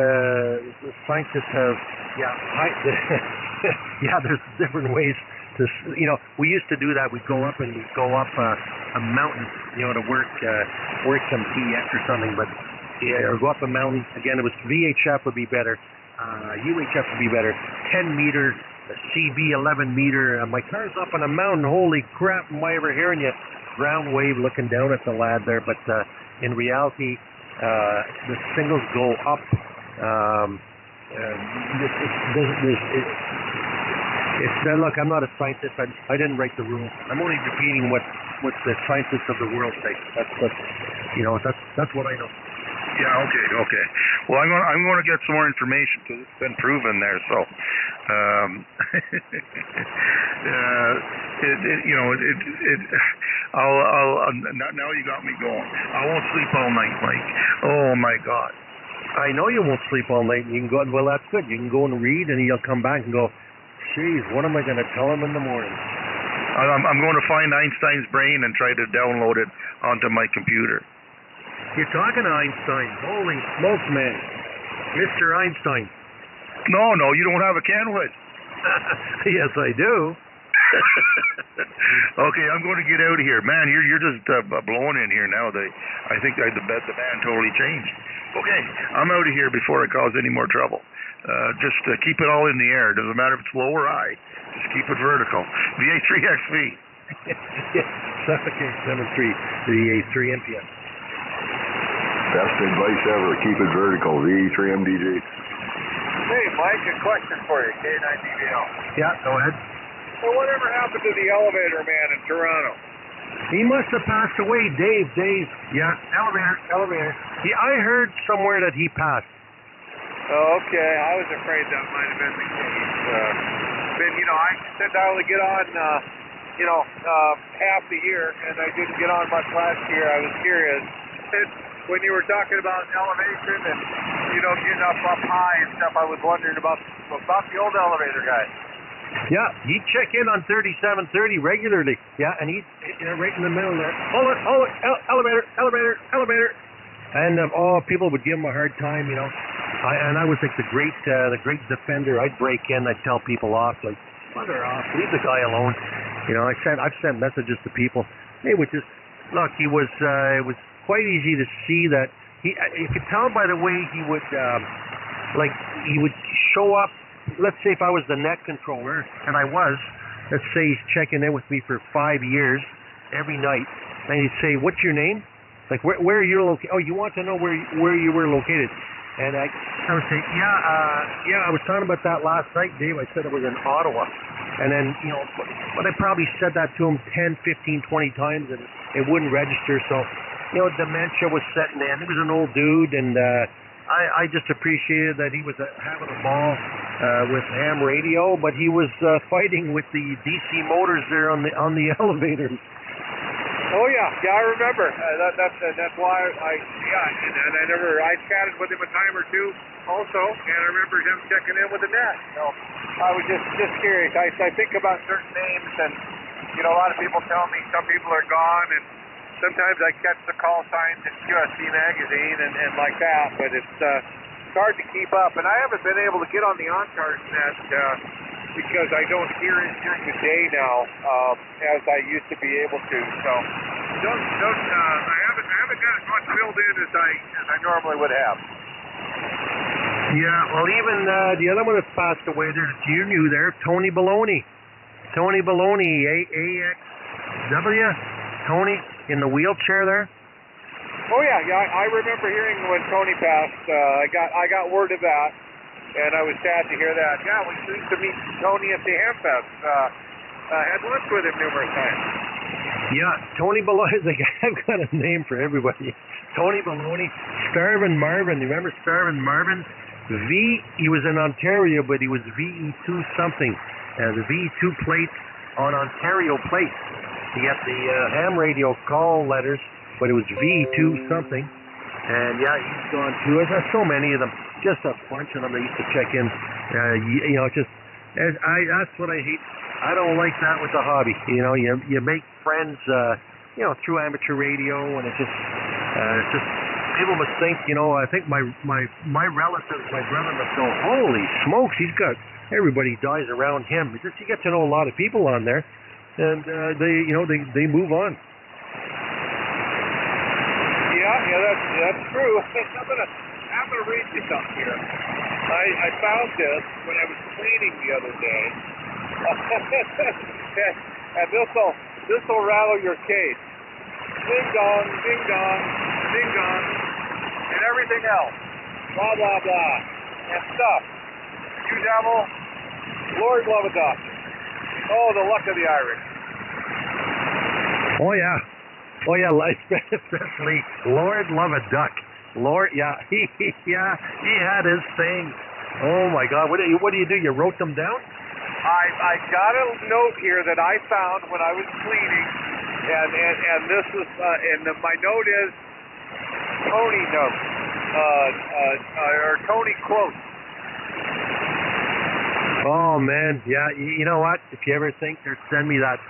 scientists have. There's different ways to. We used to do that. We'd go up a mountain, to work some TX or something, but. Yeah, or go up a mountain. Again, it was VHF would be better. UHF would be better. 10 meter, CB 11 meter. My car's up on a mountain. Holy crap, am I ever hearing you? Ground wave looking down at the lad there. But in reality, the signals go up. Look, I'm not a scientist. I didn't write the rules. I'm only repeating what the scientists of the world say. That's what I know. Yeah, okay. Well, I'm going to get some more information because it's been proven there. So, now you got me going. I won't sleep all night, Mike. Oh my God. I know you won't sleep all night. You can go. Well, that's good. You can go and read, and you'll come back and go, "Geez, what am I going to tell him in the morning?" I'm going to find Einstein's brain and try to download it onto my computer. You're talking to Einstein. Holy smokes, man. Mr. Einstein. No, you don't have a Kenwood. Yes, I do. Okay, I'm going to get out of here. Man, you're just blowing in here now. I think the band totally changed. Okay, I'm out of here before I cause any more trouble. Just keep it all in the air. Doesn't matter if it's low or high. Just keep it vertical. VA3XV. Suffocate 73, VA3 MPS. Best advice ever. Keep it vertical. VE3MDG. Hey, Mike, a question for you. K9DVL. Yeah, go ahead. So whatever happened to the elevator man in Toronto? He must have passed away, Dave. Yeah, elevator. I heard somewhere that he passed. Oh, okay. I was afraid that might have been the case. I said I would get on, half the year, and I didn't get on much last year. I was curious. When you were talking about elevation and, getting up high and stuff, I was wondering about the old elevator guy. Yeah, he'd check in on 3730 regularly. Yeah, and he'd right in the middle there. Hold it, elevator. And people would give him a hard time, I was like the great defender. I'd break in, I'd tell people off, like, bugger off, leave the guy alone. I've sent messages to people. Hey, it was quite easy to see that you could tell by the way he would show up. Let's say if I was the net controller, and I was, let's say he's checking in with me for 5 years every night, and he'd say, "What's your name? Like where are you located? Oh, you want to know where you were located?" And I would say, I was talking about that last night, Dave. I said it was in Ottawa, and then but I probably said that to him 10, 15, 20 times, and it wouldn't register. So dementia was setting in. He was an old dude, and I just appreciated that he was having a ball with ham radio, but he was fighting with the DC motors there on the elevators. Oh yeah, I remember. That's why I chatted with him a time or two also, and I remember him checking in with the net. I was just curious. I think about certain names, and a lot of people tell me some people are gone, and sometimes I catch the call signs in QSC magazine and like that, but it's hard to keep up. And I haven't been able to get on the OnCars net because I don't hear it during the day now as I used to be able to. So I haven't got as much filled in as I normally would have. Yeah, well, even the other one that's passed away, you knew there, Tony Baloney. Tony Baloney, AXW. Tony in the wheelchair there. Oh yeah, I remember hearing when Tony passed. I got word of that, and I was sad to hear that. Yeah, we used to meet Tony at the Hamfest. Had lunch with him numerous times. Yeah, Tony Baloney. I've got a name for everybody. Tony Baloney, Starvin Marvin. You remember Starvin Marvin? He was in Ontario, but he was VE2 something. The VE2 plate on Ontario plate. He got the ham radio call letters, but it was VE2 something. And yeah, he's gone too. There's so many of them. Just a bunch of them that used to check in. That's what I hate. I don't like that with the hobby. You make friends, through amateur radio, and it's just people must think, I think my relatives, my brother must go, holy smokes, he's got, everybody dies around him. Just you get to know a lot of people on there, and they move on. Yeah, that's true. I'm gonna read you something here. I found this when I was cleaning the other day, and this will rattle your cage. Ding dong, ding dong, ding dong, and everything else. Blah blah blah, and stuff. You devil, Lord love a duck. Oh, the luck of the Irish. Oh yeah, especially Lord love a duck. Lord, yeah, he had his thing. Oh my God, what do you do? You wrote them down? I got a note here that I found when I was cleaning, and this is my note is Tony note, or Tony quote. Oh man, yeah. You know what? If you ever think, send me that.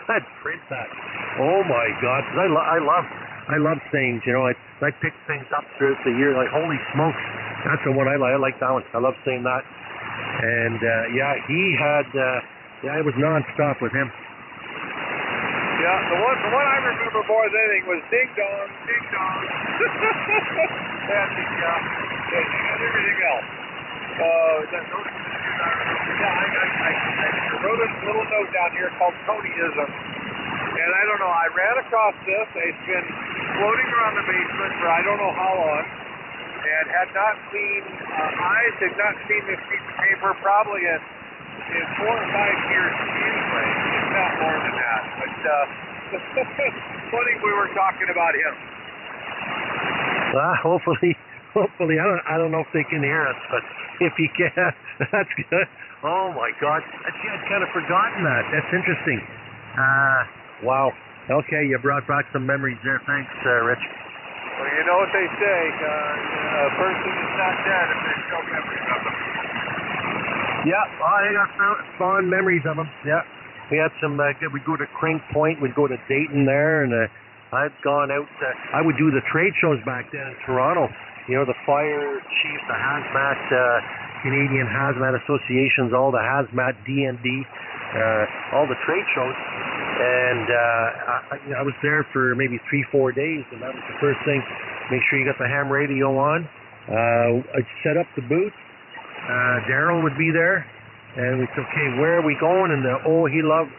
I'd print that. Oh my God, 'cause I love sayings. I pick things up throughout the year. Like holy smokes, that's the one I like. I like that one. I love saying that. And he had. It was nonstop with him. Yeah, the one I remember more than anything was ding dong, ding dong, and everything else. I wrote a little note down here called Tonyism, and I don't know, I ran across this. It's been floating around the basement for I don't know how long, and had not seen this piece of paper probably in 4 or 5 years anyway, if not more than that. But funny we were talking about him. Hopefully, I don't know if they can hear us, but if you can, that's good. Oh my God, I'd kind of forgotten that. That's interesting. Wow. Okay, you brought back some memories there. Thanks, Rich. Well, you know what they say, a person is not dead if there's no memories of them. Yeah, I got fond memories of them. Yeah, we had some. We'd go to Crink Point, we'd go to Dayton there, and I'd gone out. I would do the trade shows back then in Toronto. The fire chiefs, the hazmat, Canadian Hazmat Associations, all the hazmat, D&D, all the trade shows. And I was there for maybe 3-4 days, and that was the first thing. Make sure you got the ham radio on. I'd set up the booth. Daryl would be there, and we'd say, okay, where are we going? And he loved,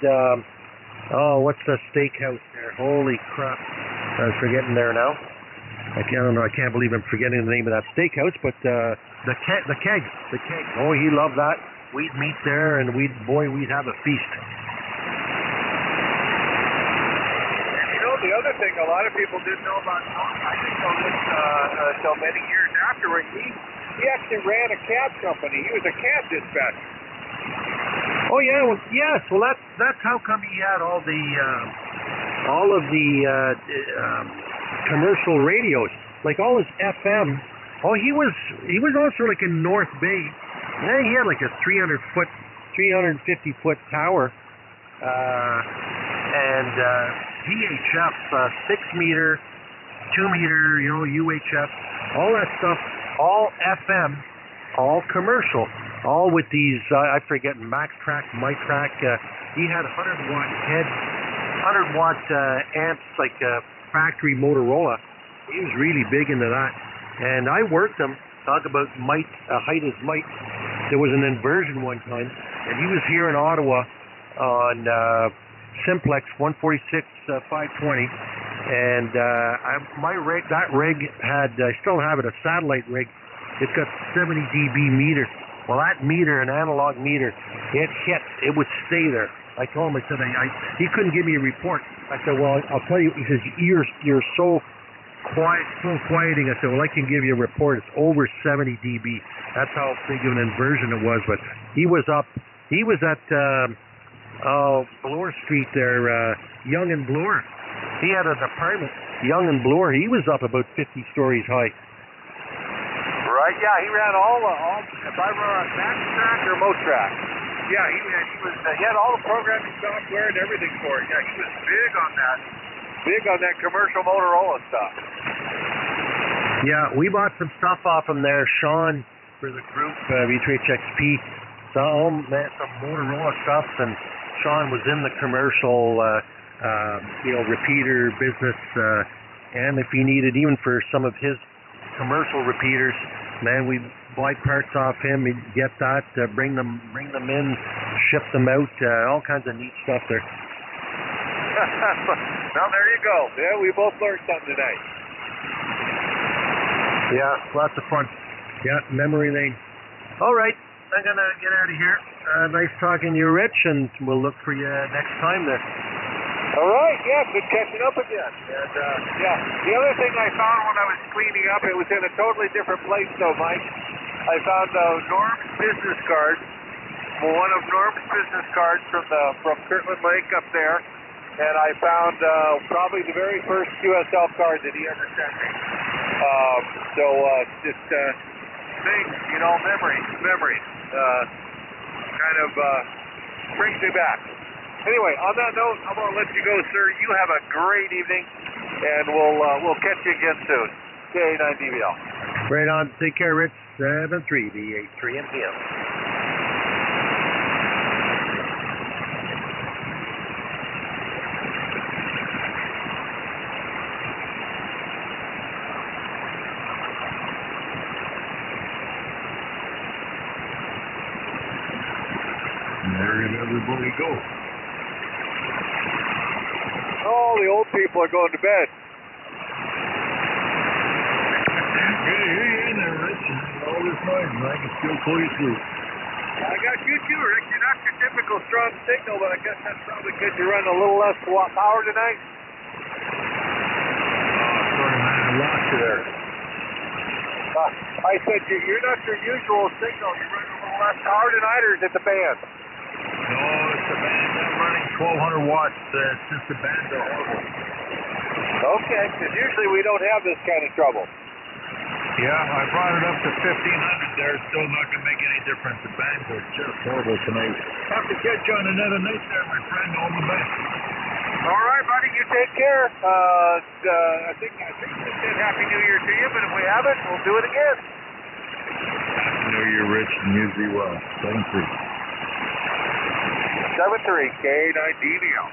what's the steakhouse there? Holy crap. I was forgetting there now. I can't believe I'm forgetting the name of that steakhouse, but the keg. Oh, he loved that. We'd meet there, and we'd have a feast. The other thing a lot of people didn't know about Tony, I didn't know this until many years afterward. He actually ran a cab company. He was a cab dispatcher. Oh yeah, well yes. Well that's how come he had all of the commercial radios, like all his FM. Oh, he was also like in North Bay. Yeah, he had like a 350 foot tower, and VHF, 6 meter, 2 meter, UHF, all that stuff, all FM, all commercial. all with these, I forget, Max Track, My Track. He had 100 watt amps, like factory Motorola. He was really big into that. And I worked him. Talk about might, height is might. There was an inversion one time, and he was here in Ottawa on Simplex 146 520. And my rig, that rig had, I still have it, a satellite rig. It's got 70 dB meter. Well, that meter, an analog meter, it would stay there. I told him, I said, he couldn't give me a report. I said, well, I'll tell you. He says, you're so quiet, so quieting. I said, well, I can give you a report. It's over 70 dB. That's how big of an inversion it was. But he was at Bloor Street there, Young and Bloor. He had an apartment, Young and Bloor. He was up about 50 stories high. Right, yeah, he ran all if I run on Max Track or Mo Track. Yeah, he had all the programming software and everything for it. Yeah, he was big on that commercial Motorola stuff. Yeah, we bought some stuff off him there, Sean, for the group, V3HXP. Some Motorola stuff, and Sean was in the commercial, repeater business, and if he needed, even for some of his commercial repeaters, man, we buy parts off him, we'd get that, bring them in, ship them out, all kinds of neat stuff there. Well, there you go. Yeah, we both learned something tonight. Yeah, lots of fun. Yeah, memory lane. All right, I'm going to get out of here. Nice talking to you, Rich, and we'll look for you next time there. All right, yeah, good catching up again. And, the other thing I found when I was cleaning up, it was in a totally different place though, Mike. I found Norm's business card, one of Norm's business cards from Kirtland Lake up there, and I found probably the very first QSL card that he ever sent me. Just things, memories, kind of brings me back. Anyway, on that note, I'm going to let you go, sir. You have a great evening, and we'll catch you again soon. KA9DVL. Right on. Take care, Rich. 73B83 MPM. There everybody go. Oh, the old people are going to bed. Hey, in there, Rich. All this noise, and I can still pull you through. I got you too, Rick. You're not your typical strong signal, but I guess that's probably because you're running a little less power tonight. Sorry, man, I lost you there. I said you're not your usual signal. You're running a little less power tonight, or is it the band? No, it's the band. I'm running 1,200 watts. It's just the band. They're horrible. Okay, because usually we don't have this kind of trouble. Yeah, I brought it up to 1,500 there. It's still not going to make any difference. The bands are just horrible tonight. Have to catch you on another night there, my friend. All the best. All right, buddy. You take care. I think we said Happy New Year to you, but if we haven't, we'll do it again. Happy New Year, Rich, and you be well. 7-3. 7-3, K9DVL.